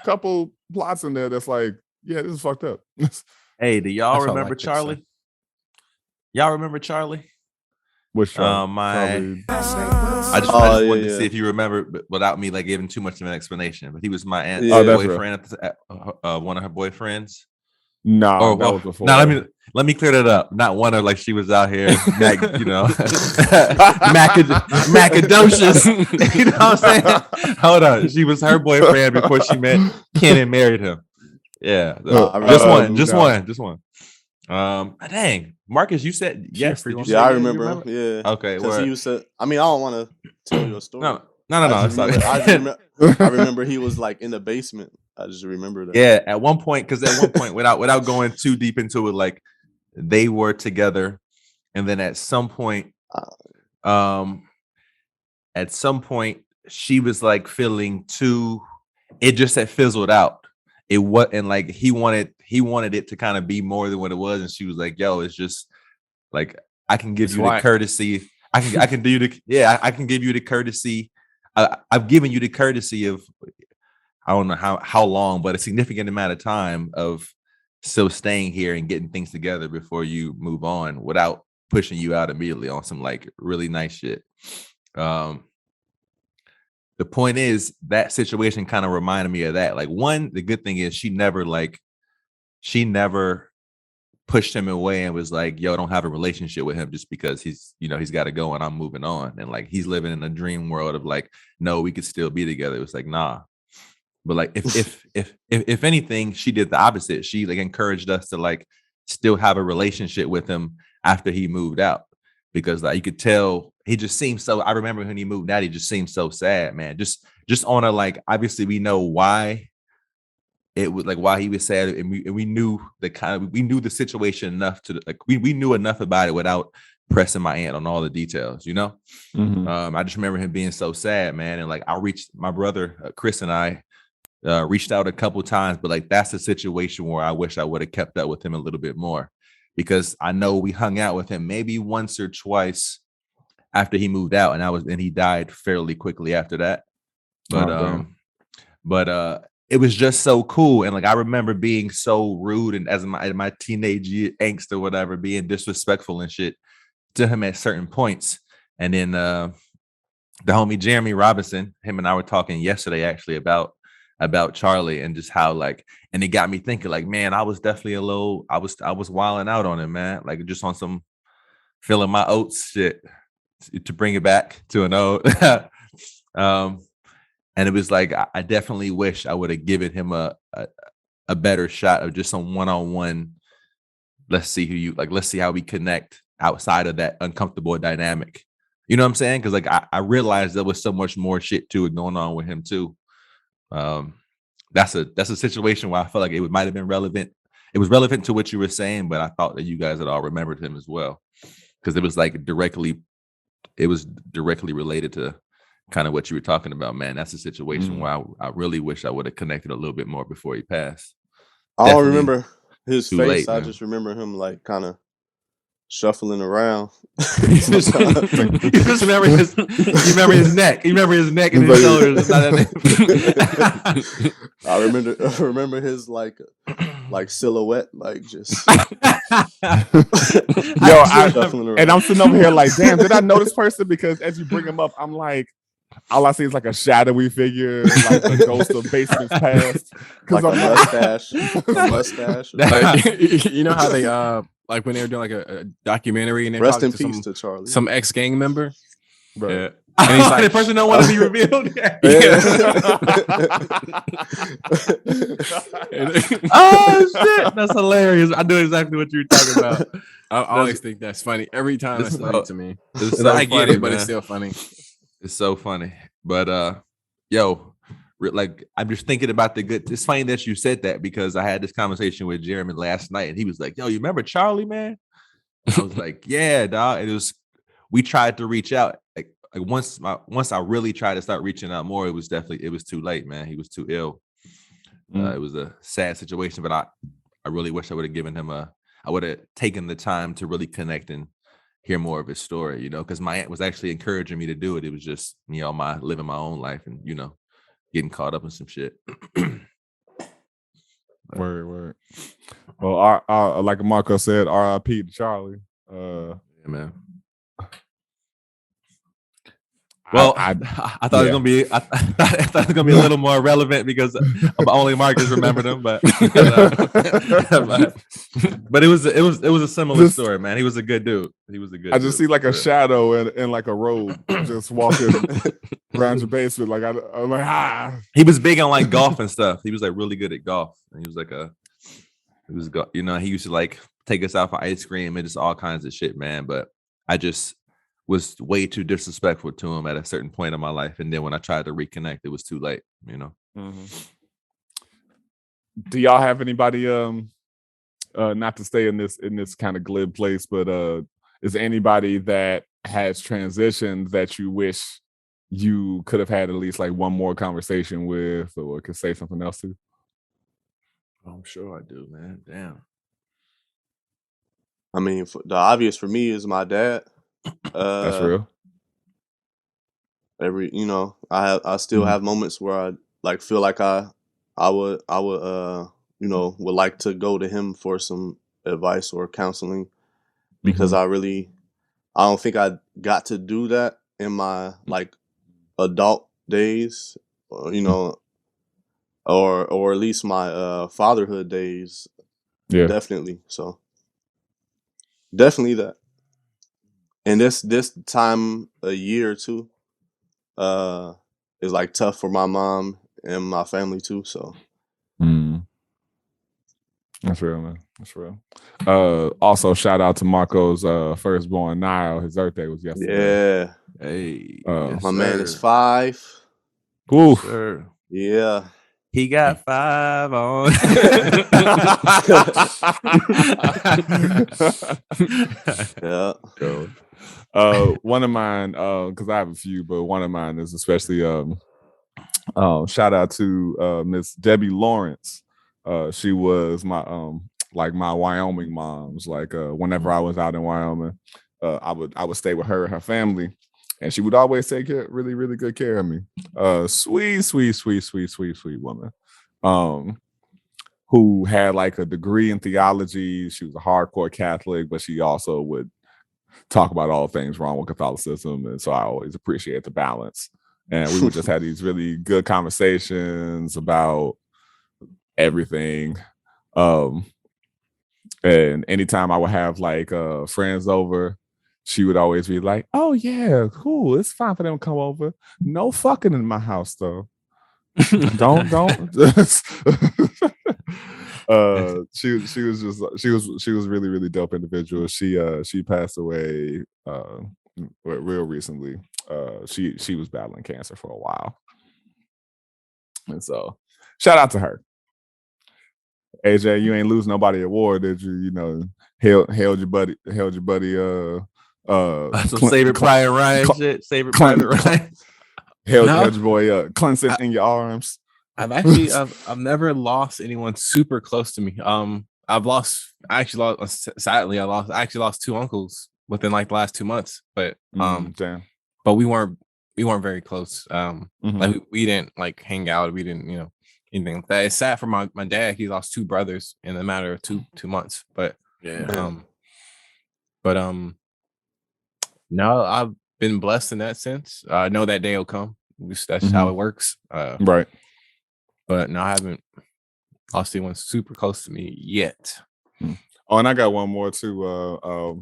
couple plots in there that's like, yeah, this is fucked up. Hey, do y'all That's all I remember like to Charlie? say. Y'all remember Charlie? Which I just wanted to see if you remember, but without me like giving too much of an explanation. But he was my aunt's boyfriend, one of her boyfriends. No, that was before. No, let me clear that up. Not one of like she was out here, Mackadoscious. You know what I'm saying? Hold on, she was her boyfriend before she met Ken and married him. Yeah, just one. Dang, Marcus, you said yes. Did you say I you remember him. Yeah. Okay. Because he used to. I mean, I don't want to tell you a story. No. I remember he was like in the basement. I just remember that. Yeah, at one point, without going too deep into it, like they were together, and then at some point, she was like feeling too. It just had fizzled out. It was, and like he wanted it to kind of be more than what it was, and she was like, "Yo, it's just like I can give you the courtesy. I can do the I can give you the courtesy. I've given you the courtesy of." I don't know how long, but a significant amount of time of still staying here and getting things together before you move on without pushing you out immediately on some like really nice shit. The point is that situation kind of reminded me of that. Like the good thing is she never pushed him away and was like, yo, don't have a relationship with him just because he's got to go and I'm moving on. And like, he's living in a dream world of like, no, we could still be together. It was like, nah. But like if anything, she did the opposite. She like encouraged us to like still have a relationship with him after he moved out, because like you could tell he just seemed so. I remember when he moved out, he just seemed so sad, man. Just on a like, obviously we know why it was like while he was sad, and we knew the situation enough to like we knew enough about it without pressing my aunt on all the details, you know. I just remember him being so sad, man, and like I reached my brother Chris and I reached out a couple times, but like that's a situation where I wish I would have kept up with him a little bit more, because I know we hung out with him maybe once or twice after he moved out, and he died fairly quickly after that. But it was just so cool, and like I remember being so rude and as my teenage angst or whatever, being disrespectful and shit to him at certain points. And then the homie Jeremy Robinson, him and I were talking yesterday actually about Charlie, and just how like, and it got me thinking like, man, I was definitely I was wilding out on him, man, like just on some filling my oats shit, to bring it back to an old. And it was like, I definitely wish I would have given him a better shot of just some one-on-one. Let's see how we connect outside of that uncomfortable dynamic. You know what I'm saying? Because like I realized there was so much more shit too going on with him too. That's a situation where I felt like it might have been relevant. It was relevant to what you were saying, but I thought that you guys had all remembered him as well, because it was directly related to kind of what you were talking about, man. That's a situation where I really wish I would have connected a little bit more before he passed. I don't remember his too face. late, I man. just remember him like kind of shuffling around. You just remember his neck. You remember his neck and his shoulders. I remember his like silhouette, like just Yo, and I'm sitting over here like, damn, did I know this person? Because as you bring him up, I'm like, all I see is like a shadowy figure, like the ghost of basement's past. Like a mustache. Like, you know how they like when they were doing like a documentary and they're Rest talking in peace to Charlie. some ex-gang member. Right. Yeah. And he's like, the person don't want to be revealed. Oh shit, that's hilarious. I knew exactly what you were talking about. I always think that's funny. Every time that's funny to me. So I get funny, it, but man. it's still funny. It's so funny. But like I'm just thinking about the good. It's funny that you said that, because I had this conversation with Jeremy last night, and he was like, "Yo, you remember Charlie, man?" And I was like, "Yeah, dog." We tried to reach out. Like once I really tried to start reaching out more, it was too late, man. He was too ill. It was a sad situation, but I really wish I would have given him I would have taken the time to really connect and hear more of his story, you know, because my aunt was actually encouraging me to do it. It was just, you know, my living my own life and, you know, getting caught up in some shit. Word. Well, like Marco said, R.I.P. to Charlie. Yeah, man. Well, I thought it was gonna be. I thought it was gonna be a little more relevant because only Marcus remembered him, but it was a similar story, man. He was a good dude. I just see like a shadow in like a robe just walking around your basement. Like I'm like, He was big on like golf and stuff. He was like really good at golf, and he used to like take us out for ice cream and just all kinds of shit, man. But I just was way too disrespectful to him at a certain point in my life, and then when I tried to reconnect, it was too late, you know. Do y'all have anybody not to stay in this kind of glib place, but is there anybody that has transitioned that you wish you could have had at least like one more conversation with, or could say something else to? I'm sure I do, man. Damn. I mean, the obvious for me is my dad. That's real. I still have moments where I like feel like I would would like to go to him for some advice or counseling, because I don't think I got to do that in my like adult days, or at least my fatherhood days. Yeah, definitely. So definitely that. And this time a year too is like tough for my mom and my family too. So that's real, man. That's real. Also, shout out to Marco's firstborn, Niall. His birthday was yesterday. Yeah. Hey, my man is 5. Ooh. Sure. Yeah. He got 5 on. Yeah. One of mine, because I have a few, but one of mine is especially shout out to Miss Debbie Lawrence. She was my like my Wyoming moms. Like whenever I was out in Wyoming, I would stay with her and her family, and she would always take really, really good care of me. Sweet woman. Who had like a degree in theology. She was a hardcore Catholic, but she also would talk about all things wrong with Catholicism. And so I always appreciate the balance. And we would just have these really good conversations about everything. And anytime I would have like friends over, she would always be like, "Oh yeah, cool. It's fine for them to come over. No fucking in my house though. don't." She was really, really dope individual. She passed away real recently. She was battling cancer for a while, and so shout out to her. AJ, you ain't lose nobody award, did you? You know, held your buddy Some Saving Private Ryan shit. Saving Private Ryan. Held your boy Clemson in your arms. I've never lost anyone super close to me. I actually lost 2 uncles within like the last 2 months, but damn. But we weren't very close. Mm-hmm. Like we didn't like hang out. We didn't, anything like that. It's sad for my dad. He lost 2 brothers in a matter of 2 months. But no, I've been blessed in that sense. I know that day will come. That's how it works. Right. But no, I haven't lost anyone super close to me yet. Oh, and I got one more too.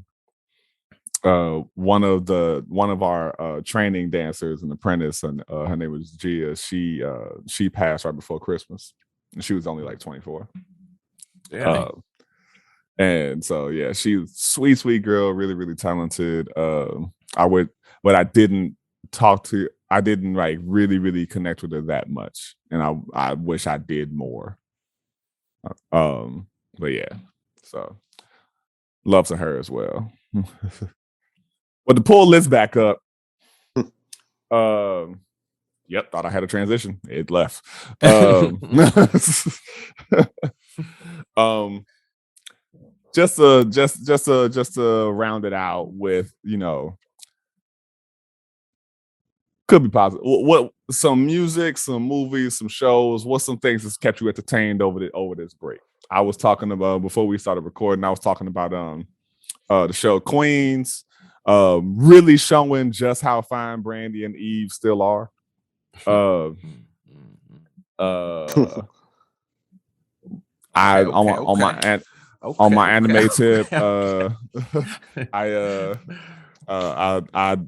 One of our training dancers, an apprentice, and her name was Gia. She passed right before Christmas, and she was only like 24. Yeah. And so yeah, she was sweet girl, really, really talented. I didn't like really connect with her that much, and I wish I did more. But yeah, so love to her as well. But to pull this back up, yep, thought I had a transition. It left. Just to round it out with, could be positive. What some music, some movies, some shows? What's some things that's kept you entertained over this break? I was talking about before we started recording. I was talking about the show Queens, really showing just how fine Brandy and Eve still are. On my anime tip, I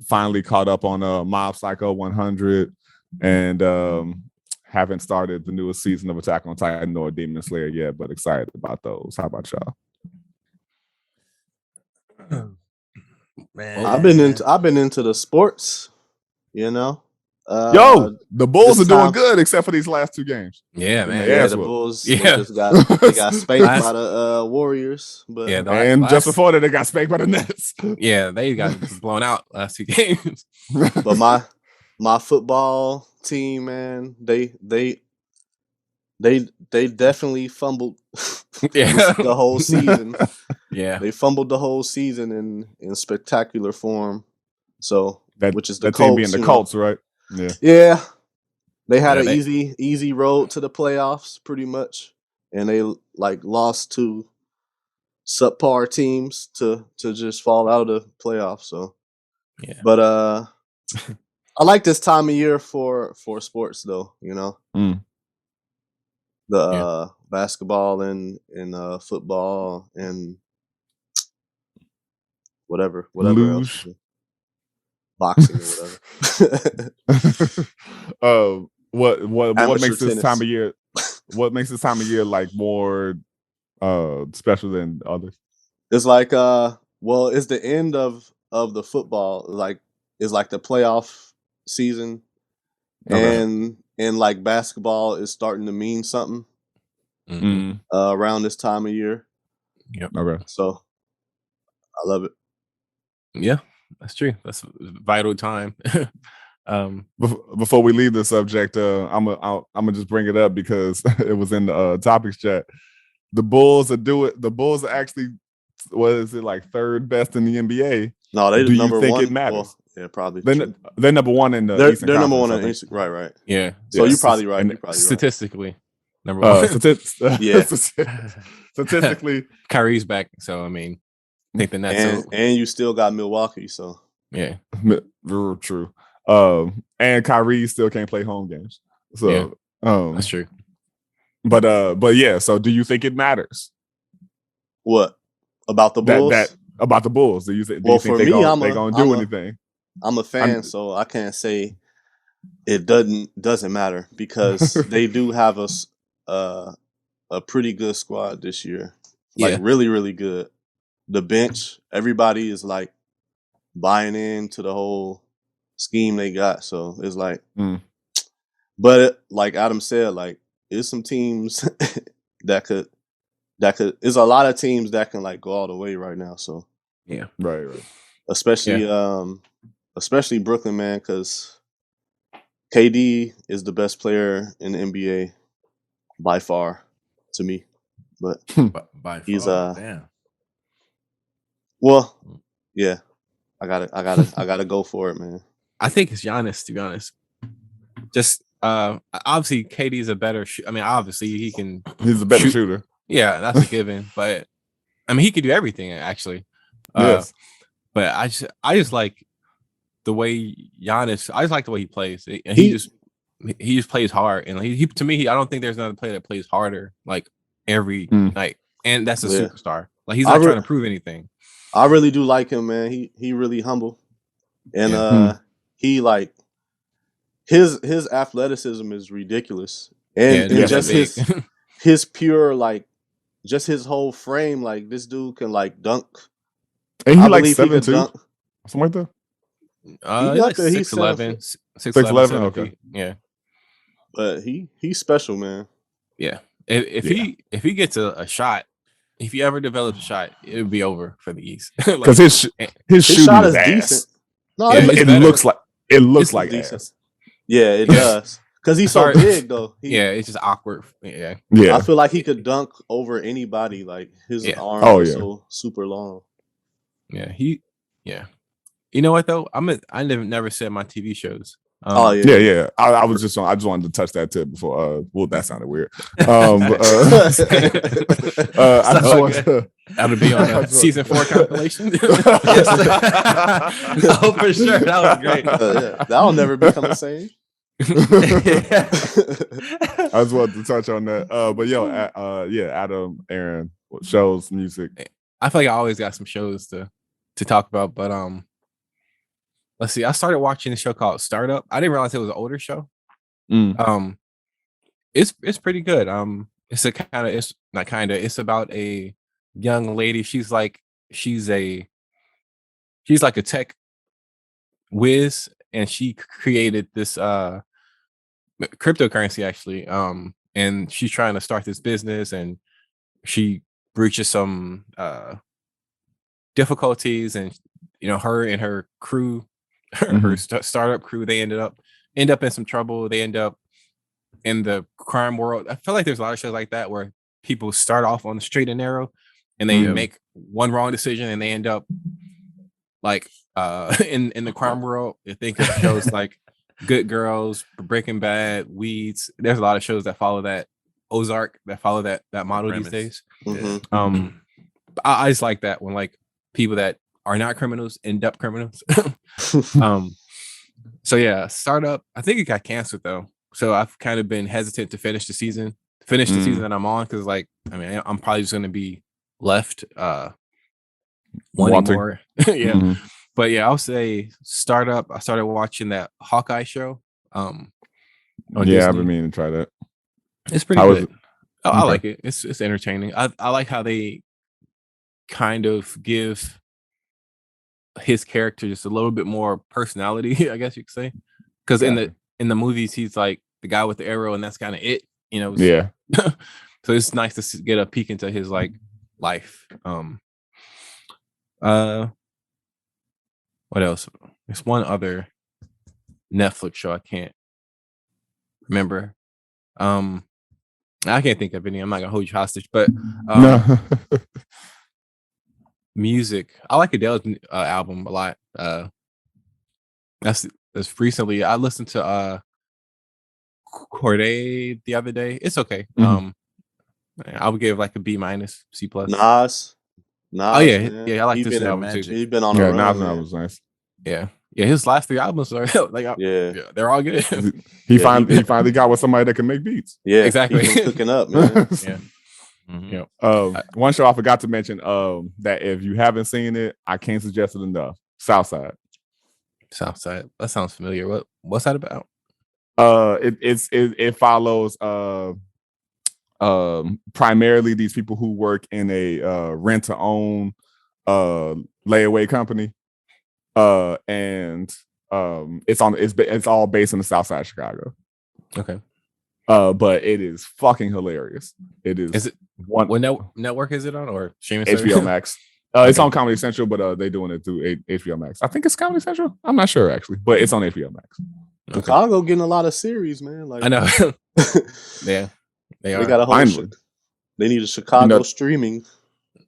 finally caught up on Mob Psycho 100, and haven't started the newest season of Attack on Titan or Demon Slayer yet, but excited about those. How about y'all? Man, I've been into the sports, Yo, the Bulls are doing good except for these last 2 games. Yeah, man. Yeah, the Bulls just got spanked by the Warriors, but just before that they got spanked by the Nets. Yeah, they got blown out last 2 games. But my football team, man, they definitely fumbled the whole season. Yeah, they fumbled the whole season in spectacular form. So which is the Colts, team being the Colts, right? Yeah. They had an easy road to the playoffs, pretty much, and they like lost to subpar teams to just fall out of the playoffs. So, yeah. But I like this time of year for sports, though. The basketball and football and whatever else. Boxing or whatever. What makes this tennis. time of year? What makes this time of year like more special than others? It's like it's the end of the football. Like it's like the playoff season, and and like basketball is starting to mean something Mhm. around this time of year. Okay. So I love it. Yeah, that's true. That's a vital time. Before we leave the subject, I'm gonna just bring it up because it was in the topics chat. The Bulls are actually, what is it, like third best in the NBA? No, they Do you number think one. it matters? Well, yeah, probably. They're number one in the Eastern They're number Conference, one I in think. Eastern. Right. Yeah. So Yes. you're probably right. And You're probably right. Statistically, number one. Yeah. Statistically, Kyrie's back, so I mean, I think the Nets. And you still got Milwaukee, so Yeah. very true. And Kyrie still can't play home games. So That's true. But yeah, so do you think it matters? What about the Bulls? That about the Bulls? Do you think for they're me, gonna do anything? I'm a fan, so I can't say it doesn't matter because they do have a pretty good squad this year. Like really, really good. The bench, everybody is like buying into the whole scheme they got. So it's like, but like Adam said, like there's some teams that could. There's a lot of teams that can like go all the way right now. So yeah, right. Especially especially Brooklyn, man, because KD is the best player in the NBA by far to me. But by he's far, damn. Well, yeah, I gotta go for it, man. I think it's Giannis, to be honest. Just obviously KD's a better I mean, obviously he's a better shooter. Yeah, that's a given. But I mean, he could do everything actually. Yes. But I just like the way Giannis. I just like the way he plays. And he just plays hard. And he to me, I don't think there's another player that plays harder like every night. And that's a superstar. Like he's not trying to prove anything. I really do like him, man. He really humble, and he like his athleticism is ridiculous, and just his pure like just his whole frame. Like this dude can like dunk, and he like 7'2", something like that. He's 6'11", 6'11", okay, yeah. But he's special, man. Yeah, if he gets a shot. If he ever develops a shot, it would be over for the East. Because his shot is decent. No, it looks like decent. Ass. Yeah, it does. Because he's so big, though. It's just awkward. Yeah. I feel like he could dunk over anybody. Like his arms are so super long. Yeah, You know what though? I never said my TV shows. Yeah. I just wanted to touch that tip before. Well, that sounded weird. I just want to. That would be on a season 4 compilation. Oh, for sure, that was great. That'll never become the same. I just wanted to touch on that. But yo, Adam, Aaron, shows, music. I feel like I always got some shows to talk about, but let's see. I started watching a show called Startup. I didn't realize it was an older show. It's pretty good. It's about a young lady. She's like a tech whiz, and she created this cryptocurrency actually. And she's trying to start this business, and she breaches some difficulties, and her and her crew. Her startup crew, they end up in some trouble. They end up in the crime world. I feel like there's a lot of shows like that where people start off on the straight and narrow, and they make one wrong decision, and they end up like in the crime world. I think of shows like Good Girls, Breaking Bad, Weeds. There's a lot of shows that follow that Ozark, that follow that model these days. I just like that when like people that are not criminals end up criminals. So yeah, Startup. I think it got canceled though, so I've kind of been hesitant to finish the season that I'm on, because like I'm probably just going to be left wanting more. But yeah, I'll say Startup. I started watching that Hawkeye show. I've been meaning to try that. It's pretty good. I like it. It's entertaining. I like how they kind of give his character just a little bit more personality, I guess you could say, because in the movies he's like the guy with the arrow, and that's kind of it. You know. Yeah. So it's nice to get a peek into his like life. What else? There's one other Netflix show I can't remember. I can't think of any. I'm not gonna hold you hostage, but No. music. I like Adele's album a lot. That's recently. I listened to Corday the other day. It's okay. I would give like a B-, C+. Nas. Oh yeah, man. yeah. I like He this been album Magic. too. He's been on Yeah, a run. Nas man. was nice. Yeah. His last 3 albums are like, Yeah. they're all good. He finally got with somebody that can make beats. Yeah, Exactly. He been cooking up, man. Yeah. Mhm. One show I forgot to mention that if you haven't seen it, I can't suggest it enough. Southside. Southside. That sounds familiar. What's that about? It follows primarily these people who work in a rent to own layaway company. And it's all based in the South Side of Chicago. Okay. But it is fucking hilarious. It is. Is it one? What network is it on, or streaming HBO service? Max. It's on Comedy Central, but they're doing it through HBO Max. I think it's Comedy Central. I'm not sure actually, but it's on HBO Max. Okay. Chicago getting a lot of series, man. Like I know. Yeah, they are. they got a whole. Finally. They need a Chicago streaming.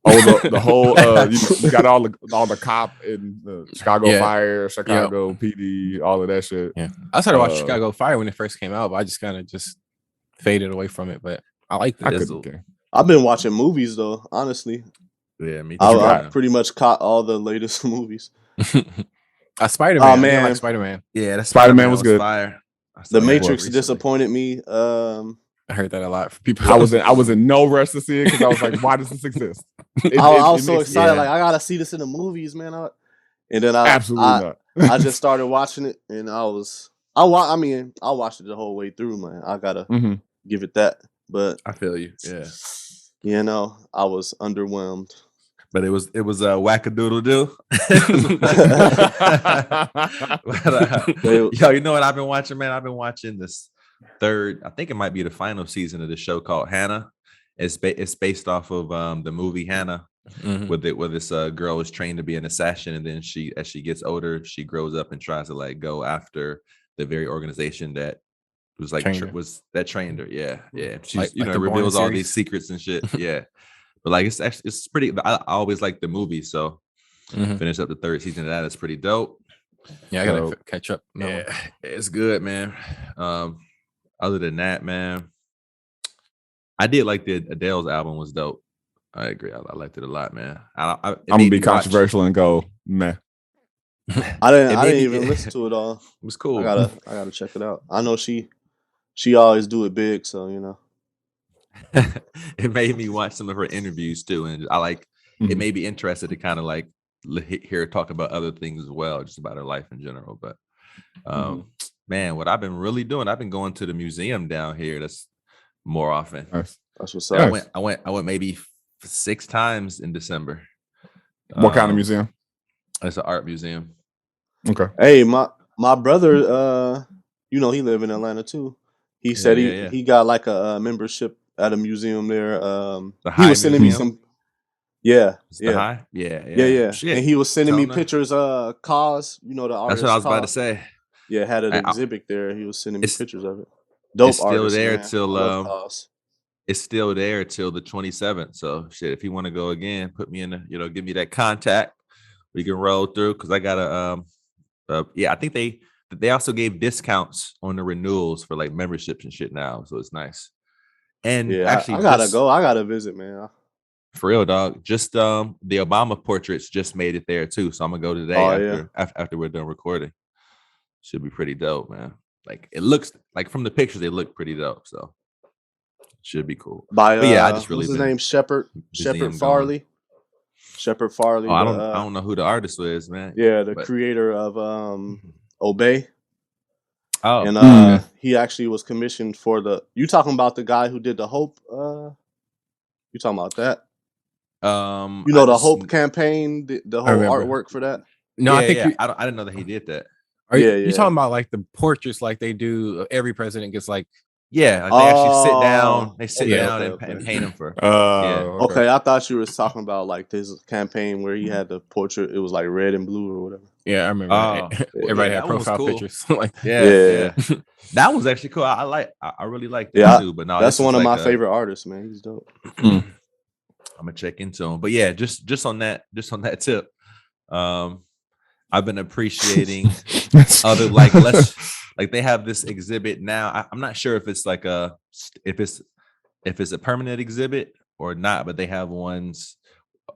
Oh, the whole you got all the cop in the Chicago Fire, Chicago PD, all of that shit. Yeah, I started watching Chicago Fire when it first came out, but I just kind of just faded away from it. But I like it. I've been watching movies though, honestly. Yeah, me too. I pretty much caught all the latest movies. Spider-Man. Oh, man. I like Spider-Man. Yeah, that Spider-Man was good. Fire. The Matrix disappointed me. I heard that a lot from people. I was in no rush to see it because I was like, why does this exist? I was so excited, like I gotta see this in the movies, man. And then absolutely not. I just started watching it, and I watched it the whole way through, man. I gotta give it that, but I feel you. Yeah, you know, I was underwhelmed. but it was wackadoodle do. Yo, you know what I've been watching, man? I've been watching this third. I think it might be the final season of the show called Hannah. It's based off of the movie Hannah, where this girl is trained to be an assassin, and then as she gets older, she grows up and tries to like go after the very organization that was like that trained her. Yeah. She's reveals all these secrets and shit. Yeah, but like it's pretty. I always like the movie, so finished up the third season of that. It's pretty dope. Yeah, I gotta catch up. Yeah, it's good, man. Other than that, man, I did like the Adele's album was dope. I agree. I liked it a lot, man. I'm gonna be controversial and go, meh. I didn't even listen to it all. It was cool. I gotta check it out. I know she always do it big, so you know. It made me watch some of her interviews too, and I like it made me interested to kind of like hear her talk about other things as well, just about her life in general. But man, what I've been really doing, I've been going to the museum down here. That's more often. Nice. That's what's up. I went maybe 6 times in December. What kind of museum? It's an art museum. Okay. Hey, my brother, he live in Atlanta too. He said he got like a membership at a museum there. He was sending me some. Yeah. The High? Yeah. Shit. And he was sending me pictures. Cause the artist. That's what I was about to say. Yeah, had an exhibit there. He was sending me pictures of it. Dope. It's still artist, there man. till it's still there till the 27th. So shit, if you want to go again, put me in give me that contact. We can roll through because I got I think they also gave discounts on the renewals for like memberships and shit now. So it's nice. And actually I gotta go. I gotta visit, man. For real, dog. Just the Obama portraits just made it there too. So I'm gonna go today after we're done recording. Should be pretty dope, man. Like it looks like from the pictures, they look pretty dope. So should be cool. By I just really what's his name? Shepard Farley. Shepard Farley. I don't know who the artist was, man. Yeah, the creator of Obey. Oh, and he actually was commissioned for you talking about the guy who did the Hope? You talking about that? The Hope campaign, the whole artwork for that. No, I think I didn't know that he did that. Are Yeah, you yeah. talking about like the portraits like they do? Every president gets like Yeah, like they actually sit down. Oh, They sit okay, down okay, and okay. paint them for. Okay, I thought you was talking about like this campaign where he had the portrait. It was like red and blue or whatever. yeah, I remember. Oh, Everybody yeah, had that one was profile cool. pictures like that. Yeah. That was actually cool. I really like that Yeah, too. But no, that's this is one of like my favorite artists, man. He's dope. I'm gonna check into him. But yeah, just on that tip, I've been appreciating other like like they have this exhibit now. I'm not sure if it's like if it's a permanent exhibit or not, but they have ones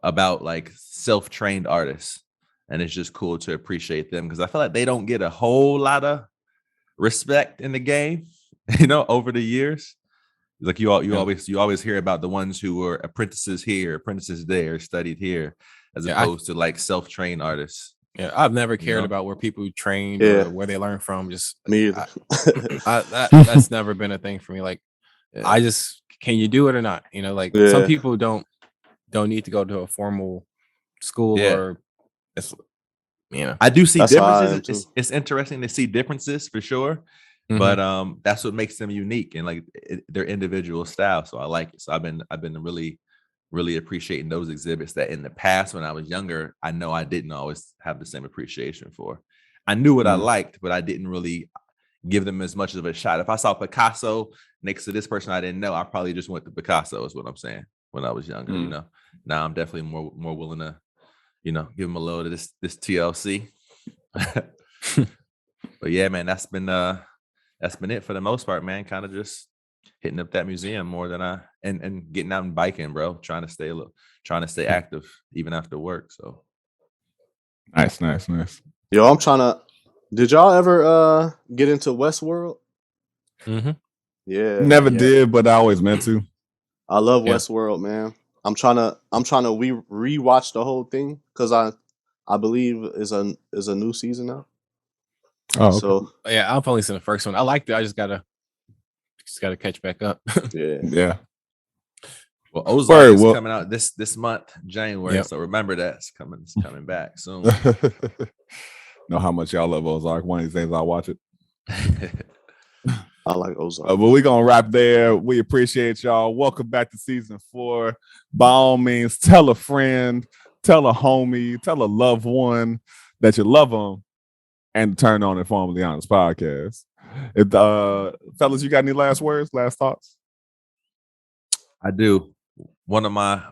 about like self-trained artists, and it's just cool to appreciate them because I feel like they don't get a whole lot of respect in the game, over the years. Like you always hear about the ones who were apprentices here, apprentices there, studied here, as opposed to like self-trained artists. Yeah, I've never cared about where people trained Yeah. or where they learned from. Just Me either. that's never been a thing for me. Like, I just, can you do it or not? Like some people don't need to go to a formal school or it's, I do see That's how I am, differences. too. It's interesting to see differences for sure, Mhm. but that's what makes them unique and like their individual style. So I like it. So I've been really appreciating those exhibits that in the past when I was younger, I know I didn't always have the same appreciation for. I knew what I liked, but I didn't really give them as much of a shot. If I saw Picasso next to this person I didn't know, I probably just went to Picasso is what I'm saying when I was younger, Now I'm definitely more willing to, give them a load of this TLC. But yeah, man, that's been it for the most part, man. Kind of just hitting up that museum more than and getting out and biking, bro. Trying to stay active even after work. So Nice. Yo, I'm trying to. Did y'all ever get into Westworld? Mm-hmm. Yeah. Never did, but I always meant to. I love Westworld, man. I'm trying to rewatch the whole thing because I believe is a new season now. Oh, okay. So yeah, I've only seen the first one. I liked it. I just gotta catch back up. Yeah. well, Ozark is coming out this month, January. Yep. So remember that it's coming back soon. Know how much y'all love Ozark. One of these days I'll watch it. I like Ozark. But we're gonna wrap there. We appreciate y'all. Welcome back to season 4. By all means, tell a friend, tell a homie, tell a loved one that you love them, and turn on InforMILLy Honest podcast. Fellas, you got any last words, last thoughts? I do. One of my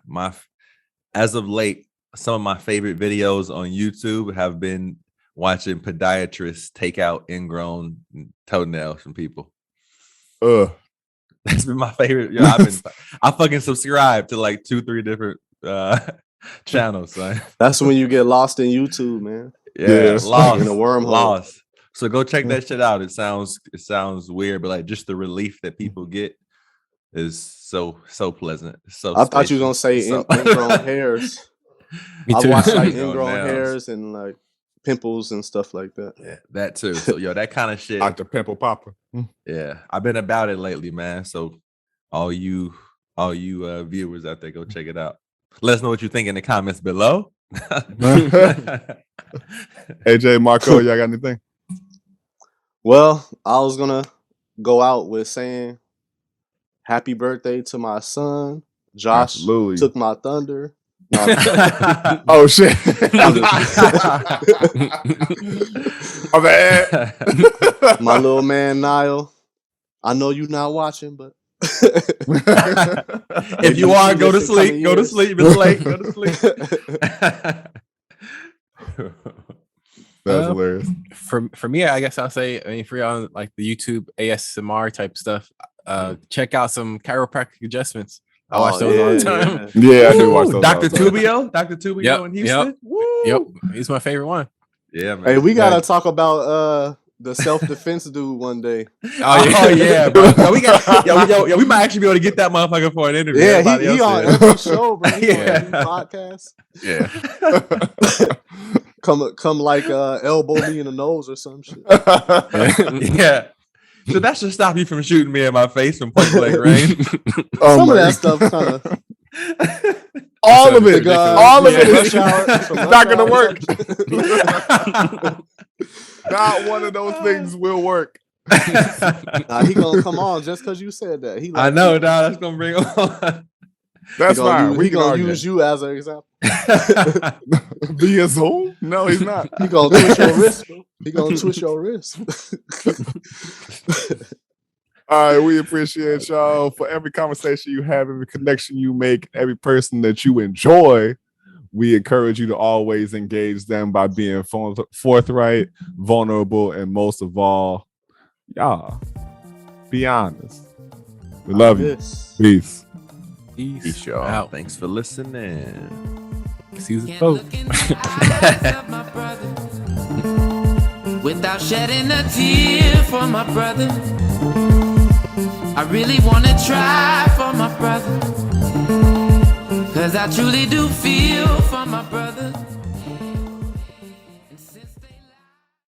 as of late, some of my favorite videos on YouTube have been watching podiatrists take out ingrown toenails from people. That's been my favorite. I fucking subscribe to like 2-3 different channels. Son. That's when you get lost in YouTube, man. Yeah, lost in a wormhole. Lost. So go check that shit out. It sounds weird, but like just the relief that people get is so pleasant. So I thought you were gonna say ingrown hairs. I watched like ingrown hairs and like pimples and stuff like that. Yeah, that too. So that kind of shit. Dr. Pimple Popper. Yeah, I've been about it lately, man. So all you viewers out there, go check it out. Let us know what you think in the comments below. AJ, Marco, y'all got anything? Well, I was gonna go out with saying happy birthday to my son. Josh Absolutely. took my thunder. No, oh shit. My bad. My little man Niall. I know you're not watching, but if you are, go to sleep. Go to sleep. It's late. Go to sleep. That's hilarious. For me, I guess I'll say, I mean, for y'all like the YouTube ASMR type stuff, check out some chiropractic adjustments. I watch those all the time. Yeah, I do watch those. Dr. Tubio in Houston. Yep, he's my favorite one. Yeah, man. Hey, we gotta talk about the self-defense dude one day. Oh yeah, bro. We might actually be able to get that motherfucker for an interview. Yeah, he on every show, bro. He on every podcast. Yeah. Come like elbow me in the nose or some shit. Yeah. So that should stop you from shooting me in my face from point blank range. Some of that stuff kind of. All of it. All of it is not gonna work. Not one of those things will work. Nah, he gonna come on just because you said that. He I like, know, dog. That's gonna bring on. That's fine. He We can gonna argue. use you as an example. Be a Zoom? No, he's not. He gonna twist your wrist, bro. He gonna twist your wrist. All right, we appreciate y'all for every conversation you have, every connection you make, every person that you enjoy. We encourage you to always engage them by being forthright, vulnerable, and most of all, y'all, be honest. We love you. Peace. Peace, y'all. Out. Thanks for listening. Season Can't 4. look in the eyes of my brother without shedding a tear for my brother. I really wanna try for my brother, 'cause I truly do feel for my brother.